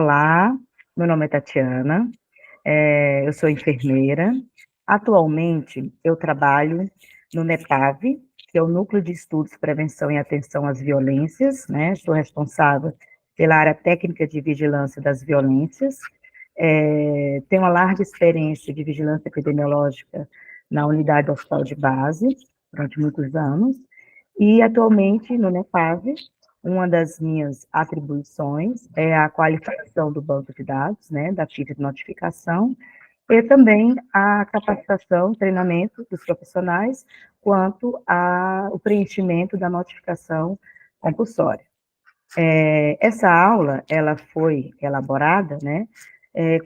Olá, meu nome é Tatiana, eu sou enfermeira. Atualmente, eu trabalho no NEPAV, que é o Núcleo de Estudos, Prevenção e Atenção às Violências, né? Sou responsável pela área técnica de vigilância das violências. Tenho uma larga experiência de vigilância epidemiológica na unidade do hospital de base, durante muitos anos, e atualmente no NEPAV, uma das minhas atribuições é a qualificação do banco de dados, né, da ficha de notificação, e também a capacitação, treinamento dos profissionais quanto ao preenchimento da notificação compulsória. Essa aula, ela foi elaborada, né,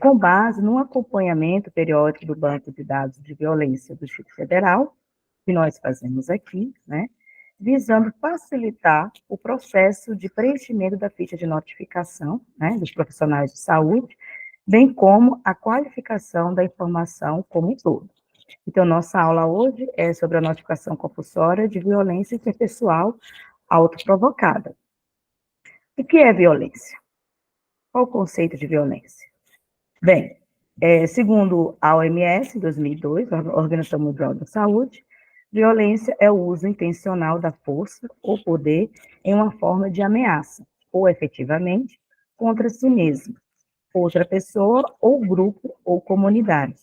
com base no acompanhamento periódico do banco de dados de violência do Distrito Federal, que nós fazemos aqui, né, visando facilitar o processo de preenchimento da ficha de notificação, né, dos profissionais de saúde, bem como a qualificação da informação como um todo. Então, nossa aula hoje é sobre a notificação compulsória de violência interpessoal autoprovocada. O que é violência? Qual o conceito de violência? Bem, segundo a OMS, em 2002, a Organização Mundial da Saúde, violência é o uso intencional da força ou poder em uma forma de ameaça, ou efetivamente, contra si mesmo, outra pessoa, ou grupo, ou comunidade,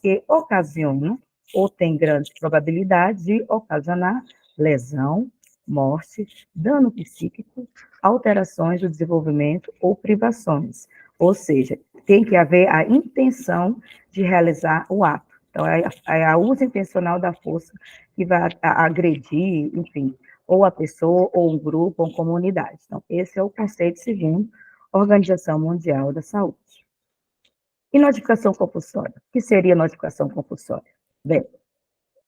que ocasiona ou tem grandes probabilidades de ocasionar lesão, morte, dano psíquico, alterações do desenvolvimento ou privações. Ou seja, tem que haver a intenção de realizar o ato. Então, é o uso intencional da força que vai agredir, enfim, ou a pessoa, ou um grupo, ou uma comunidade. Então, esse é o conceito segundo a Organização Mundial da Saúde. E notificação compulsória? O que seria notificação compulsória? Bem,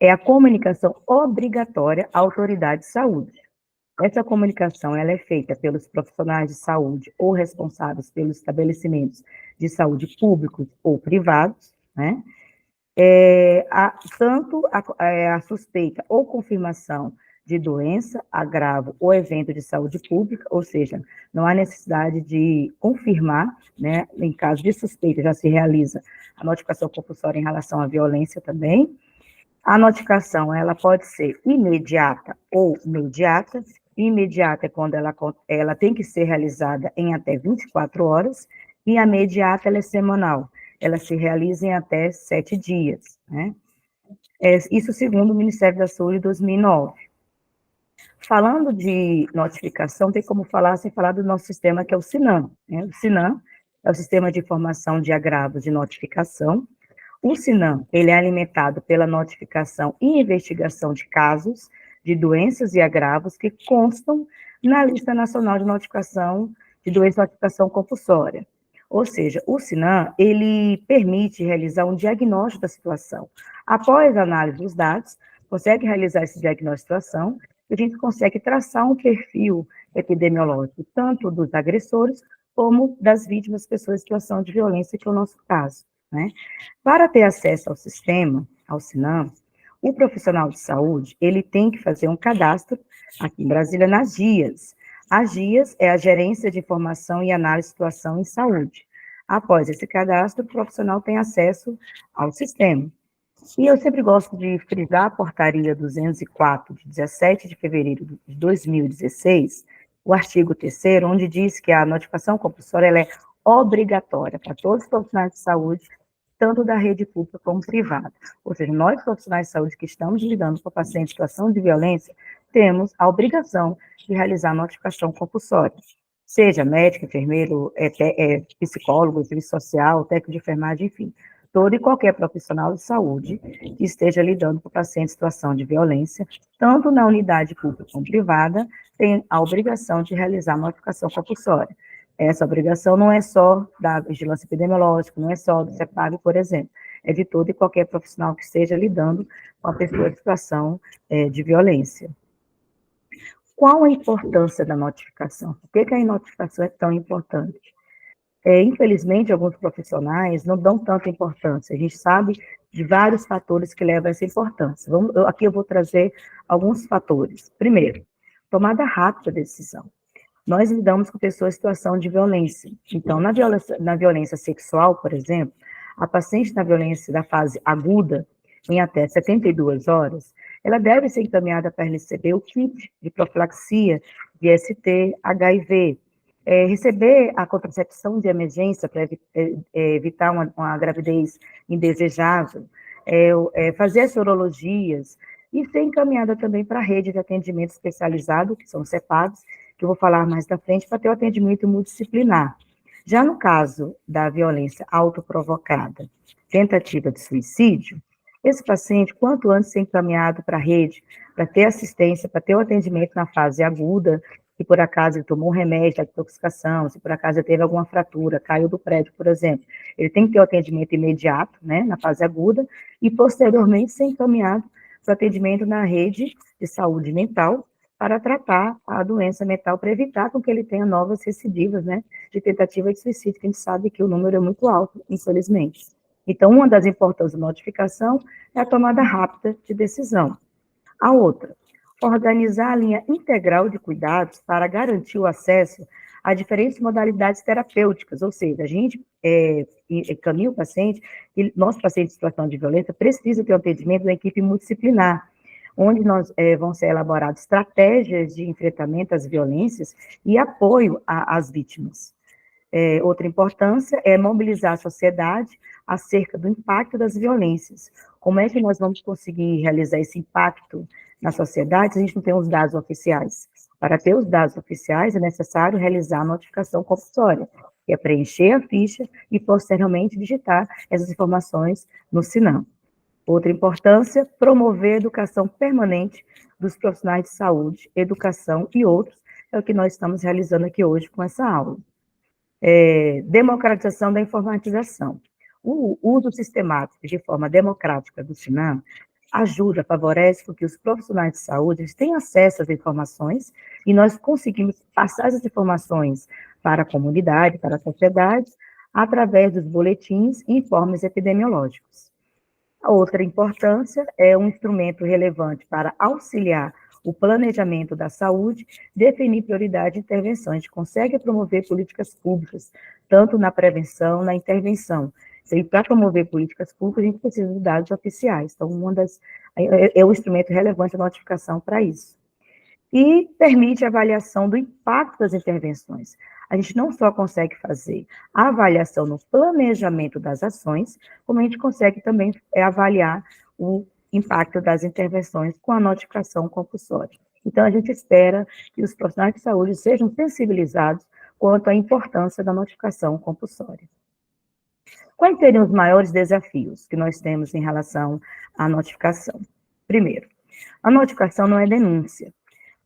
é a comunicação obrigatória à autoridade de saúde. Essa comunicação ela é feita pelos profissionais de saúde ou responsáveis pelos estabelecimentos de saúde públicos ou privados, né? Tanto a suspeita ou confirmação de doença, agravo ou evento de saúde pública, ou seja, não há necessidade de confirmar, né? Em caso de suspeita, já se realiza a notificação compulsória em relação à violência também. A notificação, ela pode ser imediata ou imediata. Imediata é quando ela tem que ser realizada em até 24 horas, e a imediata, ela é semanal. Ela se realiza em até 7 dias, né? Isso segundo o Ministério da Saúde, 2009. Falando de notificação, tem como falar sem falar do nosso sistema, que é o SINAM, né? O SINAM é o Sistema de Informação de Agravos de Notificação. O SINAM, ele é alimentado pela notificação e investigação de casos de doenças e agravos que constam na Lista Nacional de Notificação de Doença e Notificação Compulsória. Ou seja, o SINAM, ele permite realizar um diagnóstico da situação. Após a análise dos dados, consegue realizar esse diagnóstico da situação, e a gente consegue traçar um perfil epidemiológico, tanto dos agressores, como das vítimas, pessoas em situação de violência, que é o nosso caso, né? Para ter acesso ao sistema, ao SINAM, o profissional de saúde, ele tem que fazer um cadastro, aqui em Brasília, nas GIAs. A GIAs é a Gerência de Informação e Análise de Situação em Saúde. Após esse cadastro, o profissional tem acesso ao sistema. E eu sempre gosto de frisar a portaria 204, de 17 de fevereiro de 2016, o artigo 3º, onde diz que a notificação compulsória ela é obrigatória para todos os profissionais de saúde, tanto da rede pública como privada. Ou seja, nós, profissionais de saúde que estamos lidando com pacientes em situação de violência, temos a obrigação de realizar a notificação compulsória. Seja médico, enfermeiro, psicólogo, serviço social, técnico de enfermagem, enfim, todo e qualquer profissional de saúde que esteja lidando com pacientes em situação de violência, tanto na unidade pública como privada, tem a obrigação de realizar a notificação compulsória. Essa obrigação não é só da vigilância epidemiológica, não é só do CEPAG, por exemplo, é de todo e qualquer profissional que esteja lidando com a pessoa em situação de violência. Qual a importância da notificação? Por que a notificação é tão importante? Infelizmente, alguns profissionais não dão tanta importância. A gente sabe de vários fatores que levam a essa importância. Aqui eu vou trazer alguns fatores. Primeiro, tomada rápida de decisão. nós lidamos com pessoas em situação de violência. Então, na violência sexual, por exemplo, a paciente na violência da fase aguda, em até 72 horas, ela deve ser encaminhada para receber o kit de profilaxia de ST, HIV, receber a contracepção de emergência para evitar uma gravidez indesejável, fazer as sorologias e ser encaminhada também para a rede de atendimento especializado, que são os CEPADs, que eu vou falar mais da frente, para ter o atendimento multidisciplinar. Já no caso da violência autoprovocada, tentativa de suicídio, esse paciente, quanto antes ser encaminhado para a rede, para ter assistência, para ter o atendimento na fase aguda, se por acaso ele tomou um remédio de intoxicação, se por acaso ele teve alguma fratura, caiu do prédio, por exemplo, ele tem que ter o atendimento imediato, né, na fase aguda, e posteriormente ser encaminhado para atendimento na rede de saúde mental, para tratar a doença mental, para evitar com que ele tenha novas recidivas, né, de tentativa de suicídio, que a gente sabe que o número é muito alto, infelizmente. Então, uma das importâncias da notificação é a tomada rápida de decisão. A outra, organizar a linha integral de cuidados para garantir o acesso a diferentes modalidades terapêuticas, ou seja, a gente encaminha o paciente, e nosso paciente em situação de violência precisa ter o atendimento da equipe multidisciplinar, onde vão ser elaboradas estratégias de enfrentamento às violências e apoio às vítimas. Outra importância é mobilizar a sociedade acerca do impacto das violências. Como é que nós vamos conseguir realizar esse impacto na sociedade se a gente não tem os dados oficiais? Para ter os dados oficiais, é necessário realizar a notificação compulsória, que é preencher a ficha e, posteriormente, digitar essas informações no SINAM. Outra importância, promover a educação permanente dos profissionais de saúde, educação e outros, é o que nós estamos realizando aqui hoje com essa aula. Democratização da informatização. O uso sistemático de forma democrática do SINAM ajuda, favorece que os profissionais de saúde tenham acesso às informações e nós conseguimos passar essas informações para a comunidade, para a sociedade, através dos boletins e informes epidemiológicos. A outra importância é um instrumento relevante para auxiliar o planejamento da saúde, definir prioridade de intervenção. A gente consegue promover políticas públicas, tanto na prevenção, na intervenção. E para promover políticas públicas, a gente precisa de dados oficiais. Então, é um instrumento relevante a notificação para isso. E permite a avaliação do impacto das intervenções. A gente não só consegue fazer a avaliação no planejamento das ações, como a gente consegue também avaliar o impacto das intervenções com a notificação compulsória. Então, a gente espera que os profissionais de saúde sejam sensibilizados quanto à importância da notificação compulsória. Quais seriam os maiores desafios que nós temos em relação à notificação? Primeiro, a notificação não é denúncia.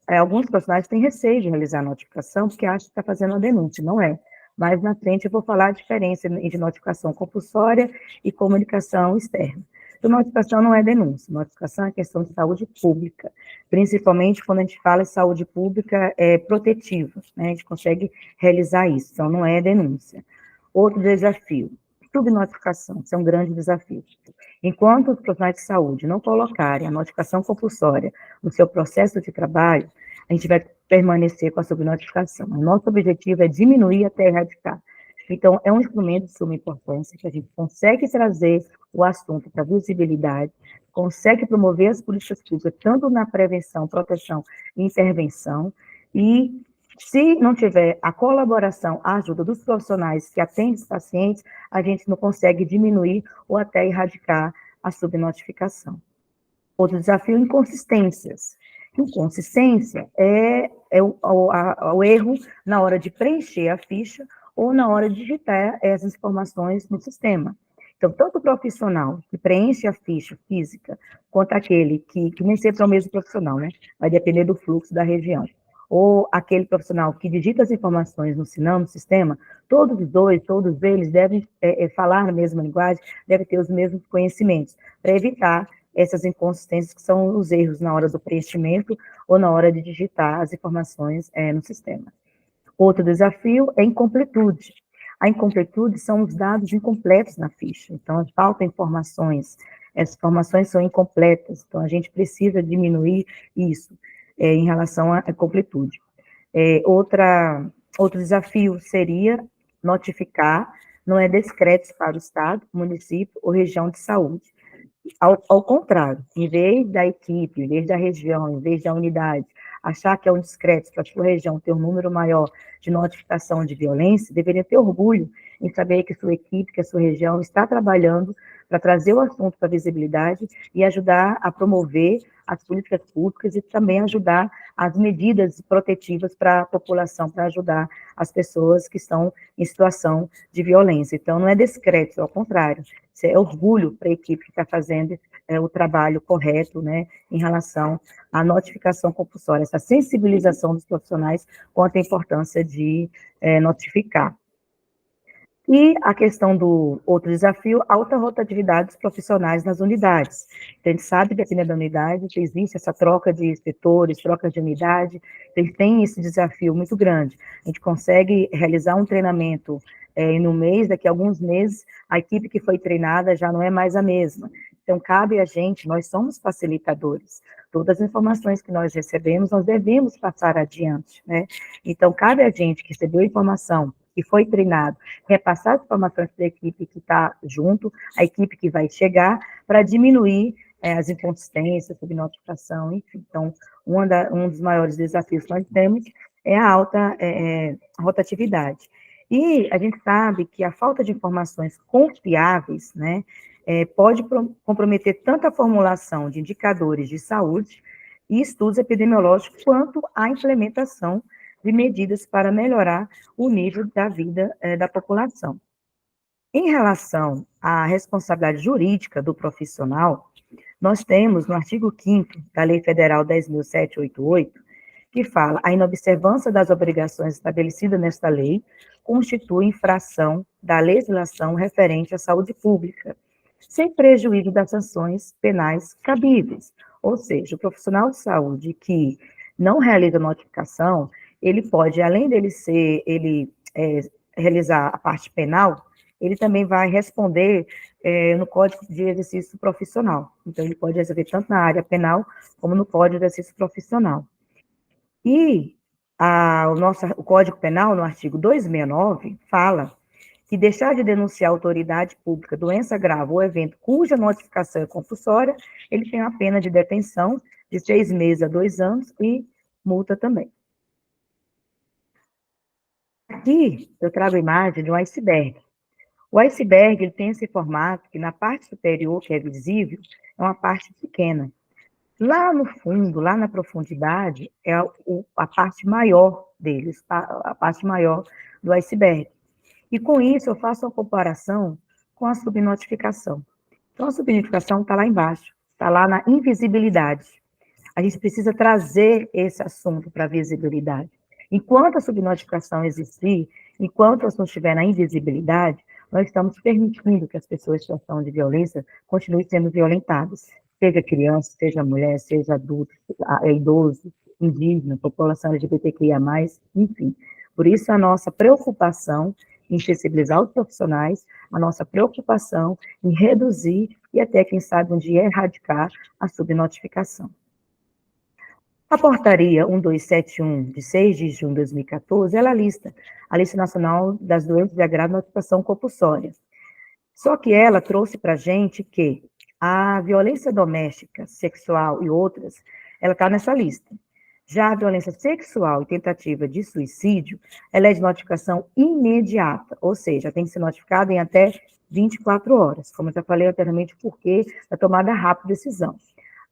Alguns profissionais têm receio de realizar a notificação porque acham que está fazendo a denúncia, não é. Mas na frente eu vou falar a diferença entre notificação compulsória e comunicação externa. Então, notificação não é denúncia, notificação é questão de saúde pública, principalmente quando a gente fala de saúde pública protetiva, né, a gente consegue realizar isso, então não é denúncia. Outro desafio, subnotificação, isso é um grande desafio. Enquanto os profissionais de saúde não colocarem a notificação compulsória no seu processo de trabalho, a gente vai permanecer com a subnotificação. O nosso objetivo é diminuir até erradicar. Então, é um instrumento de suma importância que a gente consegue trazer o assunto para visibilidade, consegue promover as políticas públicas, tanto na prevenção, proteção e intervenção, e se não tiver a colaboração, a ajuda dos profissionais que atendem os pacientes, a gente não consegue diminuir ou até erradicar a subnotificação. Outro desafio, inconsistências. Inconsistência é o erro na hora de preencher a ficha ou na hora de digitar essas informações no sistema. Então, tanto o profissional que preenche a ficha física, quanto aquele que nem sempre é o mesmo profissional, né? Vai depender do fluxo da região. Ou aquele profissional que digita as informações no SINAM, no sistema, todos eles devem falar a mesma linguagem, devem ter os mesmos conhecimentos, para evitar essas inconsistências que são os erros na hora do preenchimento ou na hora de digitar as informações no sistema. Outro desafio é a incompletude. A incompletude são os dados incompletos na ficha, então faltam informações, essas informações são incompletas, então a gente precisa diminuir isso em relação à completude. Outro desafio seria notificar, não é descrédito para o Estado, município ou região de saúde. Ao contrário, em vez da equipe, em vez da região, em vez da unidade, achar que é um descrédito para a sua região ter um número maior de notificação de violência, deveria ter orgulho em saber que sua equipe, que a sua região está trabalhando para trazer o assunto para a visibilidade e ajudar a promover as políticas públicas e também ajudar as medidas protetivas para a população, para ajudar as pessoas que estão em situação de violência. Então, não é descrédito, ao contrário, isso é orgulho para a equipe que está fazendo o trabalho correto, né, em relação à notificação compulsória, essa sensibilização dos profissionais quanto à importância de notificar. E a questão do outro desafio, alta rotatividade dos profissionais nas unidades. Então, a gente sabe, dependendo da unidade, que existe essa troca de inspetores, troca de unidade, então, tem esse desafio muito grande. A gente consegue realizar um treinamento no mês, daqui a alguns meses, a equipe que foi treinada já não é mais a mesma. Então, cabe a gente, nós somos facilitadores. Todas as informações que nós recebemos, nós devemos passar adiante, né? Então, cabe a gente que recebeu a informação, que foi treinado, repassar as informações para a equipe que está junto, a equipe que vai chegar, para diminuir as inconsistências, subnotificação, enfim. Então, um dos maiores desafios que nós temos é a alta rotatividade. E a gente sabe que a falta de informações confiáveis, né, pode comprometer tanto a formulação de indicadores de saúde e estudos epidemiológicos, quanto a implementação de medidas para melhorar o nível da vida da população. Em relação à responsabilidade jurídica do profissional, nós temos no artigo 5º da Lei Federal 10.788, que fala: a inobservância das obrigações estabelecidas nesta lei constitui infração da legislação referente à saúde pública, sem prejuízo das sanções penais cabíveis. Ou seja, o profissional de saúde que não realiza notificação, ele pode, além dele realizar a parte penal, ele também vai responder no Código de Exercício Profissional. Então, ele pode resolver tanto na área penal, como no Código de Exercício Profissional. E o Código Penal, no artigo 269, fala que deixar de denunciar a autoridade pública doença grave ou evento cuja notificação é compulsória, ele tem a pena de detenção de 6 meses a 2 anos e multa também. Aqui eu trago a imagem de um iceberg. O iceberg ele tem esse formato que na parte superior, que é visível, é uma parte pequena. Lá no fundo, lá na profundidade, é a parte maior deles, a parte maior do iceberg. E com isso eu faço uma comparação com a subnotificação. Então a subnotificação está lá embaixo, está lá na invisibilidade. A gente precisa trazer esse assunto para a visibilidade. Enquanto a subnotificação existir, enquanto o assunto estiver na invisibilidade, nós estamos permitindo que as pessoas em situação de violência continuem sendo violentadas. Seja criança, seja mulher, seja adulto, idoso, indígena, população LGBTQIA+, enfim. Por isso, a nossa preocupação em sensibilizar os profissionais, a nossa preocupação em reduzir e até, quem sabe, um dia erradicar a subnotificação. A portaria 1271, de 6 de junho de 2014, ela lista a Lista Nacional das Doenças de Agravo e Notificação Compulsória. Só que ela trouxe para a gente que a violência doméstica, sexual e outras, ela está nessa lista. Já a violência sexual e tentativa de suicídio, ela é de notificação imediata, ou seja, tem que ser notificada em até 24 horas, como eu já falei anteriormente, porque da tomada rápida de decisão.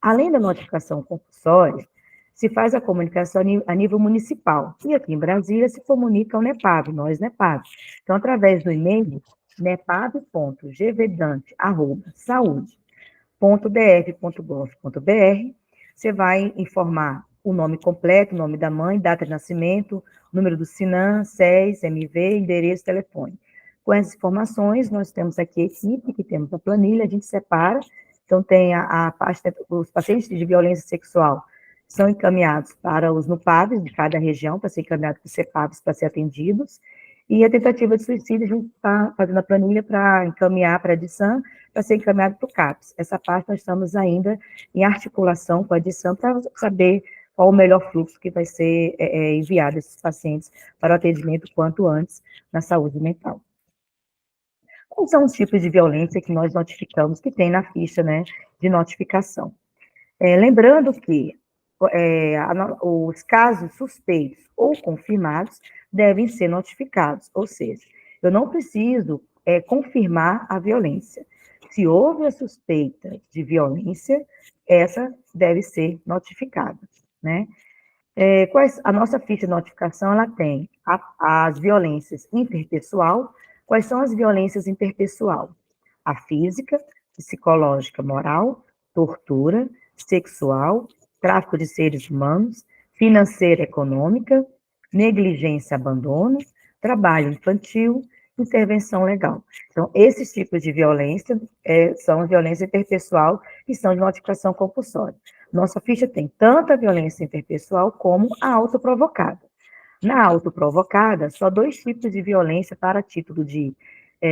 Além da notificação compulsória, se faz a comunicação a nível municipal, e aqui em Brasília se comunica ao NEPAV, nós NEPAV. Então, através do e-mail, nepave.gvedante@saude.df.gov.br, você vai informar o nome completo, o nome da mãe, data de nascimento, número do SINAM, SES, MV, endereço, telefone. Com essas informações, nós temos aqui a equipe, que temos a planilha, a gente separa, então tem os pacientes de violência sexual são encaminhados para os NUPAVs de cada região, para ser encaminhados para os CEPAVs para ser atendidos, e a tentativa de suicídio, a gente está fazendo a planilha para encaminhar para a DISAM, para ser encaminhado para o CAPS. Essa parte nós estamos ainda em articulação com a DISAM para saber qual o melhor fluxo que vai ser enviado a esses pacientes para o atendimento quanto antes na saúde mental. Quais são os tipos de violência que nós notificamos que tem na ficha, né, de notificação? Lembrando que os casos suspeitos ou confirmados devem ser notificados, ou seja, eu não preciso confirmar a violência. Se houve a suspeita de violência, essa deve ser notificada, né? A nossa ficha de notificação, ela tem as violências interpessoal. Quais são as violências interpessoal? A física, psicológica, moral, tortura, sexual, tráfico de seres humanos, financeira, econômica, negligência, abandono, trabalho infantil, intervenção legal. Então, esses tipos de violência são a violência interpessoal que são de notificação compulsória. Nossa ficha tem tanto a violência interpessoal como a autoprovocada. Na autoprovocada, só 2 tipos de violência para título de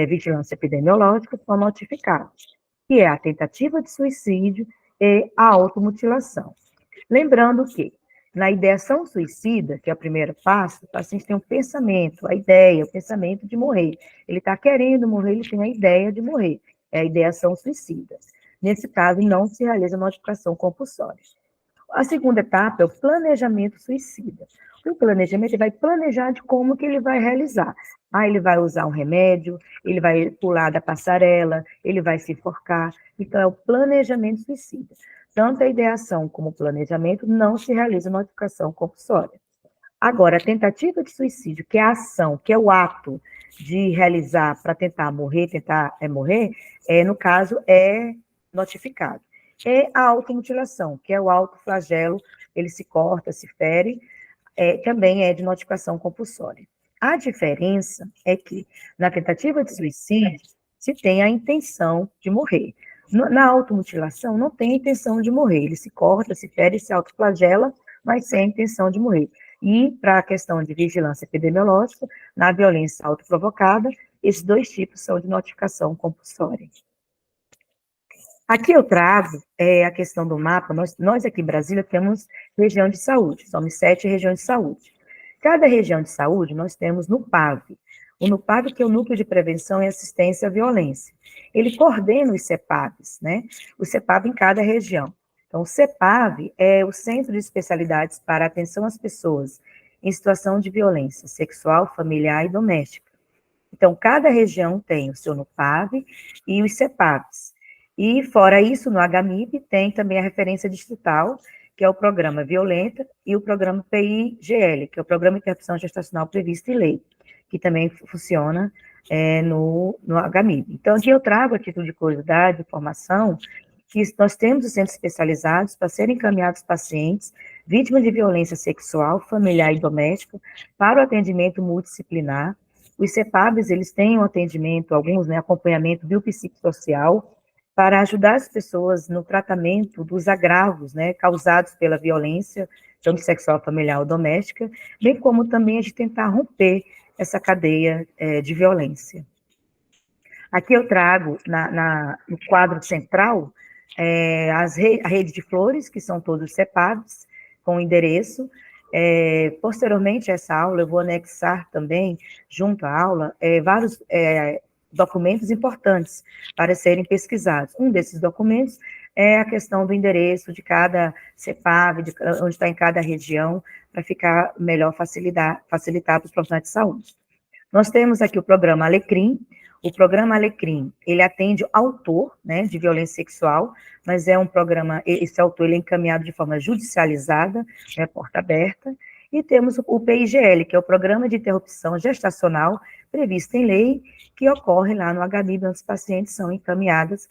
vigilância epidemiológica são notificados, que é a tentativa de suicídio e a automutilação. Lembrando que, na ideação suicida, que é o primeiro passo, o paciente tem um pensamento, a ideia, o pensamento de morrer. Ele está querendo morrer, ele tem a ideia de morrer. É a ideação suicida. Nesse caso, não se realiza notificação compulsória. A segunda etapa é o planejamento suicida. O planejamento, ele vai planejar de como que ele vai realizar. Ele vai usar um remédio, ele vai pular da passarela, ele vai se enforcar. Então, é o planejamento suicida. Tanto a ideação como o planejamento não se realiza notificação compulsória. Agora, a tentativa de suicídio, que é a ação, que é o ato de realizar para tentar morrer, no caso, é notificado. É a automutilação, que é o autoflagelo, ele se corta, se fere, também é de notificação compulsória. A diferença é que na tentativa de suicídio se tem a intenção de morrer. Na automutilação não tem a intenção de morrer, ele se corta, se fere, se autoflagela, mas sem a intenção de morrer. E para a questão de vigilância epidemiológica, na violência autoprovocada, esses 2 tipos são de notificação compulsória. Aqui eu trago a questão do mapa. Nós aqui em Brasília temos região de saúde, somos 7 regiões de saúde. Cada região de saúde nós temos NUPAV. O NUPAV, que é o Núcleo de Prevenção e Assistência à Violência. Ele coordena os CEPAVs, né? O CEPAV em cada região. Então, o CEPAV é o Centro de Especialidades para Atenção às Pessoas em Situação de Violência Sexual, Familiar e Doméstica. Então, cada região tem o seu NUPAV e os CEPAVs. E, fora isso, no HMIP tem também a referência distrital, que é o Programa Violenta, e o Programa PIGL, que é o Programa de Interrupção Gestacional Previsto em Lei, que também funciona no HMIP. Então, aqui eu trago, a título de curiosidade, informação, que nós temos os centros especializados para serem encaminhados pacientes vítimas de violência sexual, familiar e doméstica, para o atendimento multidisciplinar. Os CEPAVs, eles têm um atendimento, alguns, né, acompanhamento biopsicossocial, para ajudar as pessoas no tratamento dos agravos, né, causados pela violência, tanto sexual, familiar ou doméstica, bem como também a gente tentar romper essa cadeia de violência. Aqui eu trago, no quadro central, a rede de flores, que são todos CEPAVs, com endereço. Posteriormente a essa aula, eu vou anexar também, junto à aula, vários documentos importantes para serem pesquisados. Um desses documentos é a questão do endereço de cada CEPAV, onde está em cada região, para ficar melhor facilitar para os profissionais de saúde. Nós temos aqui o programa Alecrim. O programa Alecrim, ele atende autor, né, de violência sexual, mas é um programa, esse autor ele é encaminhado de forma judicializada, né, porta aberta. E temos o PIGL, que é o Programa de Interrupção Gestacional, previsto em lei, que ocorre lá no HMIB, onde os pacientes são encaminhados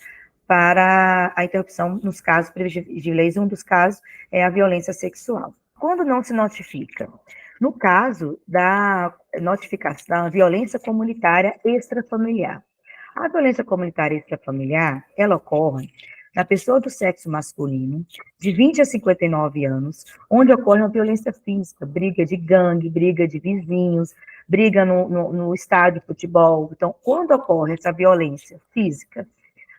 para a interrupção nos casos previstos de leis. Um dos casos é a violência sexual. Quando não se notifica? No caso da notificação da violência comunitária extrafamiliar. A violência comunitária extrafamiliar, ela ocorre na pessoa do sexo masculino, de 20 a 59 anos, onde ocorre uma violência física, briga de gangue, briga de vizinhos, briga no estádio de futebol. Então, quando ocorre essa violência física,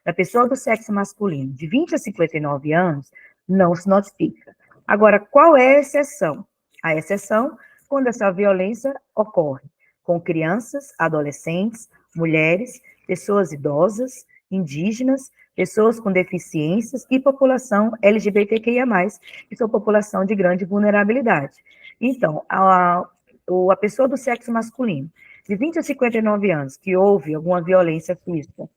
da pessoa do sexo masculino, de 20 a 59 anos, não se notifica. Agora, qual é a exceção? A exceção quando essa violência ocorre com crianças, adolescentes, mulheres, pessoas idosas, indígenas, pessoas com deficiências e população LGBTQIA+, que são população de grande vulnerabilidade. Então, a pessoa do sexo masculino, de 20 a 59 anos, que houve alguma violência física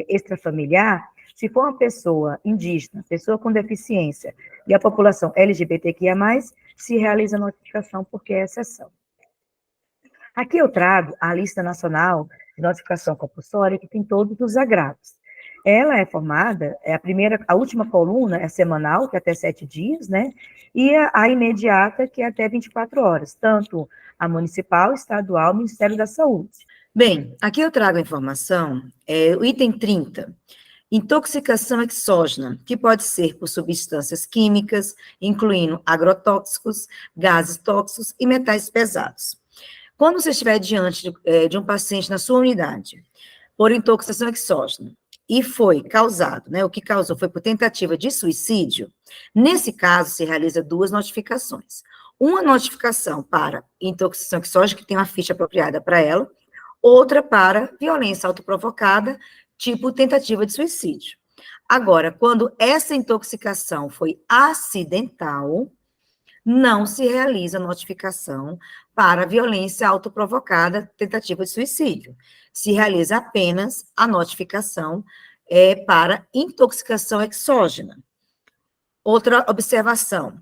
extrafamiliar, se for uma pessoa indígena, pessoa com deficiência e a população LGBTQIA+, se realiza a notificação porque é exceção. Aqui eu trago a lista nacional de notificação compulsória, que tem todos os agravos. Ela é formada, a última coluna é semanal, que é até 7 dias, né? E a imediata, que é até 24 horas, tanto a municipal, estadual, Ministério da Saúde. Bem, aqui eu trago a informação, o item 30, intoxicação exógena, que pode ser por substâncias químicas, incluindo agrotóxicos, gases tóxicos e metais pesados. Quando você estiver diante de um paciente na sua unidade, por intoxicação exógena, e foi causado, né, o que causou foi por tentativa de suicídio, nesse caso se realiza 2 notificações. Uma notificação para intoxicação exógena, que tem uma ficha apropriada para ela, outra para violência autoprovocada, tipo tentativa de suicídio. Agora, quando essa intoxicação foi acidental, não se realiza notificação para violência autoprovocada, tentativa de suicídio. Se realiza apenas a notificação para intoxicação exógena. Outra observação: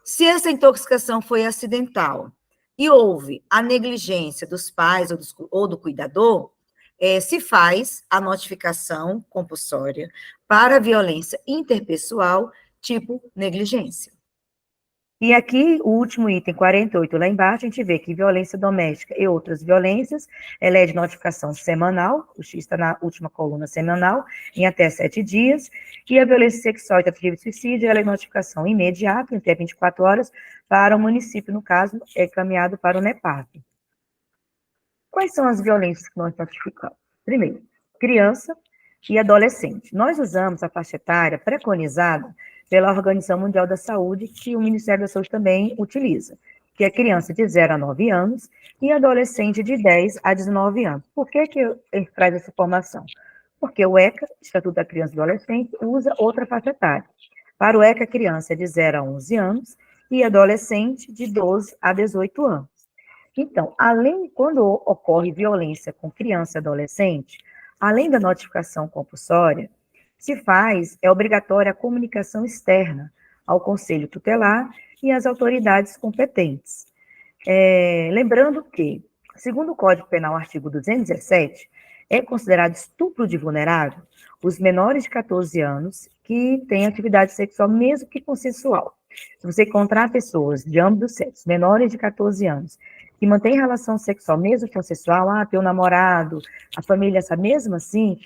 se essa intoxicação foi acidental e houve a negligência dos pais ou do cuidador, se faz a notificação compulsória para violência interpessoal, tipo negligência. E aqui, o último item, 48, lá embaixo, a gente vê que violência doméstica e outras violências, ela é de notificação semanal, o X está na última coluna semanal, em até 7 dias, e a violência sexual e tentativa de suicídio, ela é notificação imediata, em até 24 horas, para o município, no caso, é caminhado para o NEPAP. Quais são as violências que nós notificamos? Primeiro, criança e adolescente. Nós usamos a faixa etária preconizada pela Organização Mundial da Saúde, que o Ministério da Saúde também utiliza, que é criança de 0 a 9 anos e adolescente de 10 a 19 anos. Por que ele traz essa informação? Porque o ECA, Estatuto da Criança e Adolescente, usa outra faixa etária. Para o ECA, a criança é de 0 a 11 anos e adolescente de 12 a 18 anos. Então, quando ocorre violência com criança e adolescente, além da notificação compulsória, é obrigatória a comunicação externa ao Conselho Tutelar e às autoridades competentes. Lembrando que, segundo o Código Penal, artigo 217, é considerado estupro de vulnerável os menores de 14 anos que têm atividade sexual, mesmo que consensual. Se você encontrar pessoas de ambos os sexos, menores de 14 anos, que mantêm relação sexual, mesmo consensual, tem um namorado, a família, mesmo assim,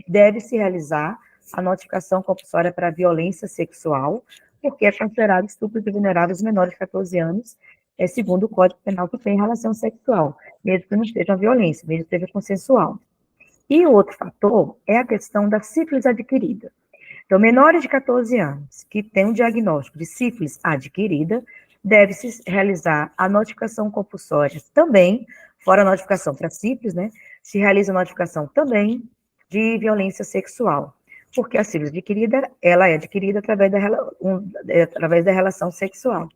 deve-se realizar a notificação compulsória para violência sexual, porque é considerado estupro de vulneráveis menores de 14 anos, segundo o Código Penal, que tem relação sexual, mesmo que não seja violência, mesmo que seja consensual. E o outro fator é a questão da sífilis adquirida. Então, menores de 14 anos que têm um diagnóstico de sífilis adquirida, deve-se realizar a notificação compulsória também, fora a notificação para sífilis, né? Se realiza a notificação também de violência sexual, porque a sífilis adquirida, ela é adquirida através da relação sexual.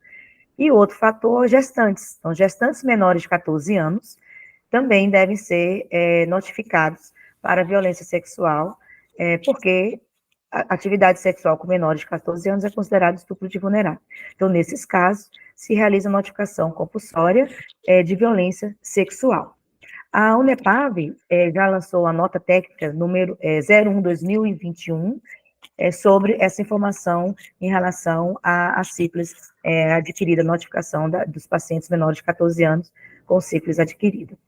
E outro fator, gestantes. Então, gestantes menores de 14 anos também devem ser notificados para violência sexual, porque a atividade sexual com menores de 14 anos é considerado estupro de vulnerável. Então, nesses casos, se realiza notificação compulsória de violência sexual. A Unepab já lançou a nota técnica número 01/2021 sobre essa informação em relação à sífilis adquirida, notificação dos pacientes menores de 14 anos com sífilis adquirida.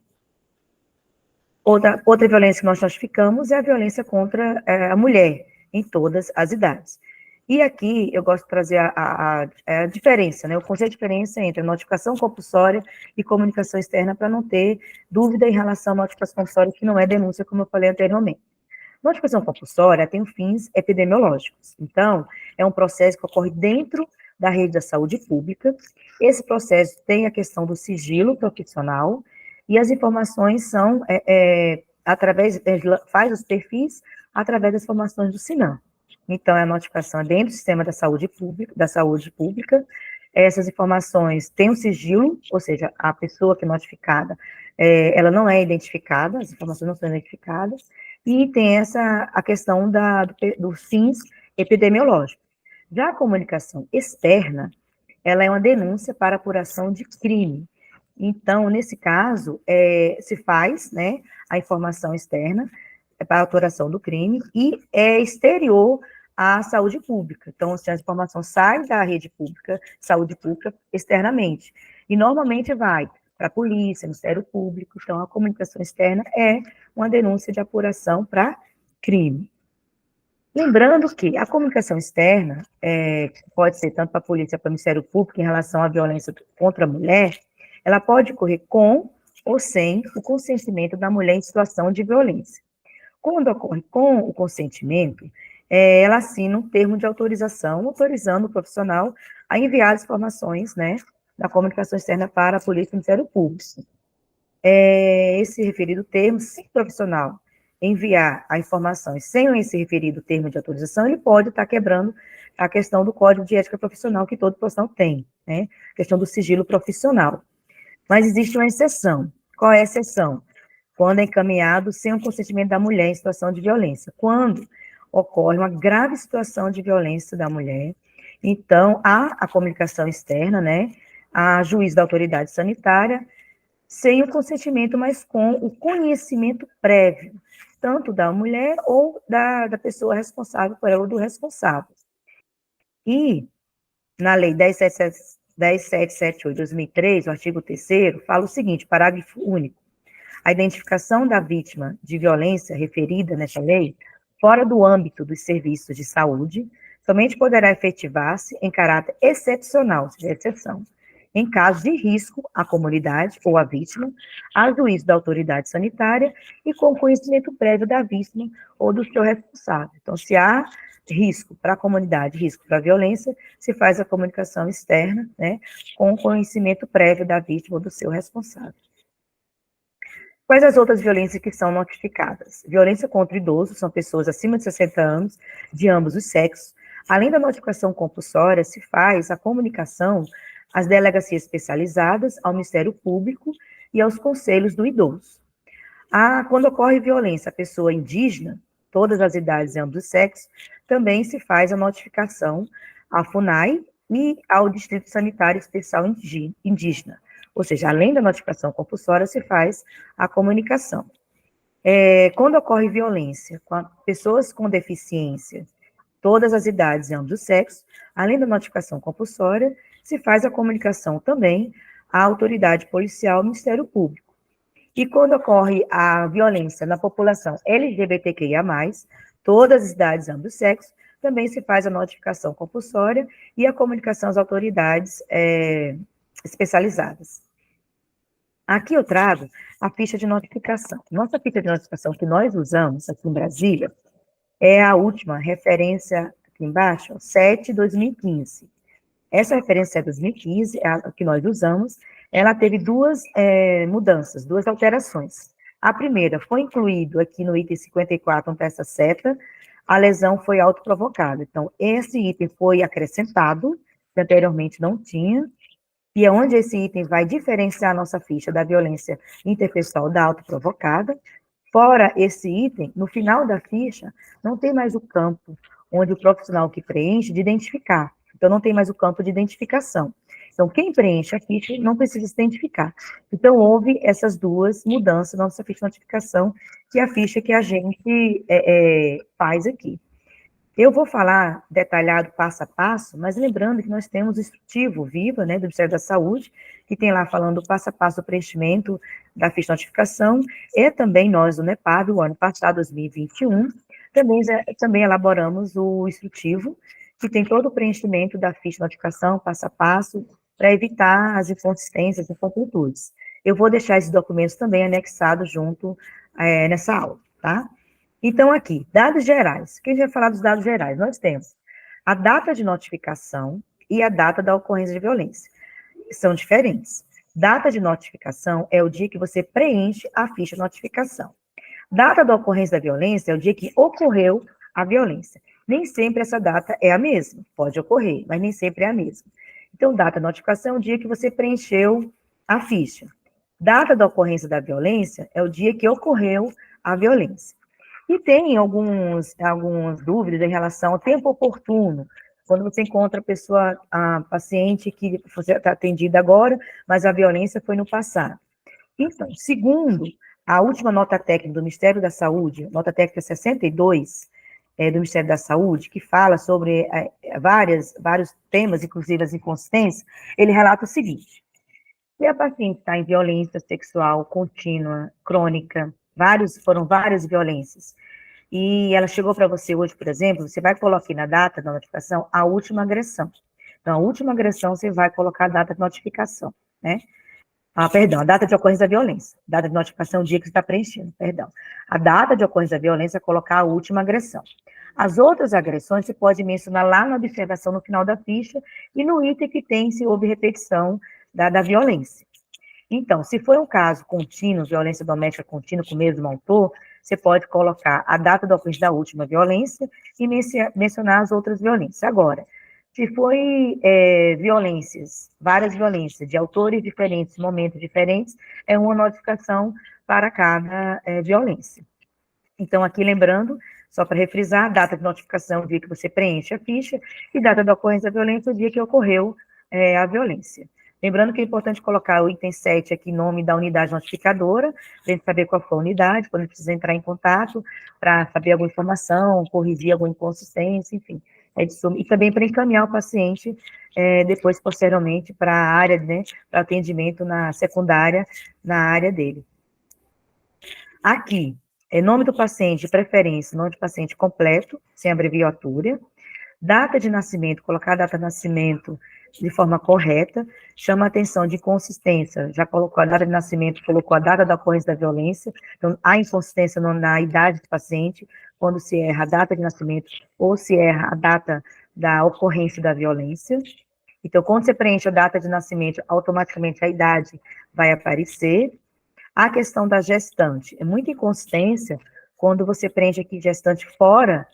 Outra violência que nós notificamos é a violência contra a mulher, em todas as idades. E aqui eu gosto de trazer a diferença, né? O conceito de diferença entre a notificação compulsória e comunicação externa, para não ter dúvida em relação à notificação compulsória, que não é denúncia, como eu falei anteriormente. Notificação compulsória tem fins epidemiológicos. Então, é um processo que ocorre dentro da rede da saúde pública. Esse processo tem a questão do sigilo profissional, e as informações são, faz os perfis através das informações do SINAM. Então, a notificação é dentro do sistema da saúde pública. Essas informações têm um sigilo, ou seja, a pessoa que é notificada, ela não é identificada, as informações não são identificadas, e tem a questão dos fins epidemiológicos. Já a comunicação externa, ela é uma denúncia para apuração de crime. Então, nesse caso, se faz, né, a informação externa para a apuração do crime e é exterior à saúde pública. Então, assim, a informação sai da rede pública, saúde pública, externamente. E, normalmente, vai para a polícia, Ministério Público. Então, a comunicação externa é uma denúncia de apuração para crime. Lembrando que a comunicação externa pode ser tanto para a polícia, para o Ministério Público, em relação à violência contra a mulher, ela pode ocorrer com ou sem o consentimento da mulher em situação de violência. Quando ocorre com o consentimento, ela assina um termo de autorização, autorizando o profissional a enviar as informações, né, da comunicação externa para a polícia e o Ministério Público. Esse referido termo, se o profissional enviar a informação sem esse referido termo de autorização, ele pode estar quebrando a questão do Código de Ética Profissional que todo profissional tem, né? A questão do sigilo profissional. Mas existe uma exceção. Qual é a exceção? Quando é encaminhado sem o consentimento da mulher em situação de violência. Quando ocorre uma grave situação de violência da mulher, então há a comunicação externa, né? A juiz da autoridade sanitária, sem o consentimento, mas com o conhecimento prévio, tanto da mulher ou da pessoa responsável por ela, ou do responsável. E, na Lei 10.778 de 2003, o artigo 3º, fala o seguinte, parágrafo único: a identificação da vítima de violência referida nesta lei, fora do âmbito dos serviços de saúde, somente poderá efetivar-se em caráter excepcional, ou seja, exceção, em caso de risco à comunidade ou à vítima, a juízo da autoridade sanitária e com conhecimento prévio da vítima ou do seu responsável. Então, se há risco para a comunidade, risco para a violência, se faz a comunicação externa, né, com conhecimento prévio da vítima ou do seu responsável. Quais as outras violências que são notificadas? Violência contra idosos, são pessoas acima de 60 anos, de ambos os sexos. Além da notificação compulsória, se faz a comunicação às delegacias especializadas, ao Ministério Público e aos conselhos do idoso. Quando ocorre violência à pessoa indígena, todas as idades e ambos os sexos, também se faz a notificação à FUNAI e ao Distrito Sanitário Especial Indígena. Ou seja, além da notificação compulsória, se faz a comunicação. Quando ocorre violência com pessoas com deficiência, todas as idades e ambos os sexos, além da notificação compulsória, se faz a comunicação também à autoridade policial, ao Ministério Público. E quando ocorre a violência na população LGBTQIA+, todas as idades e ambos os sexos, também se faz a notificação compulsória e a comunicação às autoridades especializadas. Aqui eu trago a ficha de notificação. Nossa ficha de notificação que nós usamos aqui em Brasília é a última referência aqui embaixo, 7/2015. Essa referência 2015, a que nós usamos, ela teve duas mudanças, duas alterações. A primeira foi incluído aqui no item 54, onde está essa seta, a lesão foi autoprovocada. Então, esse item foi acrescentado, que anteriormente não tinha, e é onde esse item vai diferenciar a nossa ficha da violência interpessoal da autoprovocada. Fora esse item, no final da ficha, não tem mais o campo onde o profissional que preenche de identificar. Então, não tem mais o campo de identificação. Então, quem preenche a ficha não precisa se identificar. Então, houve essas duas mudanças na nossa ficha de notificação, que é a ficha que a gente faz aqui. Eu vou falar detalhado passo a passo, mas lembrando que nós temos o instrutivo Viva, né, do Ministério da Saúde, que tem lá falando passo a passo do preenchimento da ficha de notificação, e também nós do NEPAB, o ano passado, 2021, também elaboramos o instrutivo, que tem todo o preenchimento da ficha de notificação, passo a passo, para evitar as inconsistências e incompletudes. Eu vou deixar esses documentos também anexados junto nessa aula, tá? Então, aqui, dados gerais. Quem vai falar dos dados gerais? Nós temos a data de notificação, e a data da ocorrência de violência. São diferentes. Data de notificação é o dia que você preenche a ficha de notificação. Data da ocorrência da violência é o dia que ocorreu a violência. Nem sempre essa data é a mesma. Pode ocorrer, mas nem sempre é a mesma. Então, data de notificação é o dia que você preencheu a ficha. Data da ocorrência da violência é o dia que ocorreu a violência. E tem algumas dúvidas em relação ao tempo oportuno, quando você encontra a paciente que você está atendida agora, mas a violência foi no passado. Então, segundo a última nota técnica do Ministério da Saúde, nota técnica 62, do Ministério da Saúde, que fala sobre vários temas, inclusive as inconsistências, ele relata o seguinte: se a paciente está em violência sexual contínua, crônica, foram várias violências, e ela chegou para você hoje, por exemplo, você vai colocar aqui na data da notificação a última agressão. Então, a última agressão você vai colocar a data de notificação, né? Perdão, a data de ocorrência da violência. Data de notificação, o dia que você está preenchendo, perdão. A data de ocorrência da violência é colocar a última agressão. As outras agressões você pode mencionar lá na observação no final da ficha e no item que tem se houve repetição da violência. Então, se for um caso contínuo, violência doméstica contínua com o mesmo autor, você pode colocar a data da ocorrência da última violência e mencionar as outras violências. Agora, se foi várias violências, de autores diferentes, momentos diferentes, é uma notificação para cada violência. Então, aqui lembrando, só para refrisar, data de notificação, o dia que você preenche a ficha, e data da ocorrência da violência, o dia que ocorreu a violência. Lembrando que é importante colocar o item 7 aqui, nome da unidade notificadora, para a gente saber qual foi a unidade, quando a gente precisa entrar em contato, para saber alguma informação, corrigir alguma inconsistência, enfim. E também para encaminhar o paciente depois, posteriormente, para a área, né, para atendimento na secundária, na área dele. Aqui, nome do paciente, de preferência, nome do paciente completo, sem abreviatura, data de nascimento, colocar a data de nascimento de forma correta, chama a atenção de inconsistência, já colocou a data de nascimento, colocou a data da ocorrência da violência, então há inconsistência na idade do paciente, quando se erra a data de nascimento, ou se erra a data da ocorrência da violência. Então, quando você preenche a data de nascimento, automaticamente a idade vai aparecer. A questão da gestante, é muita inconsistência quando você preenche aqui gestante fora,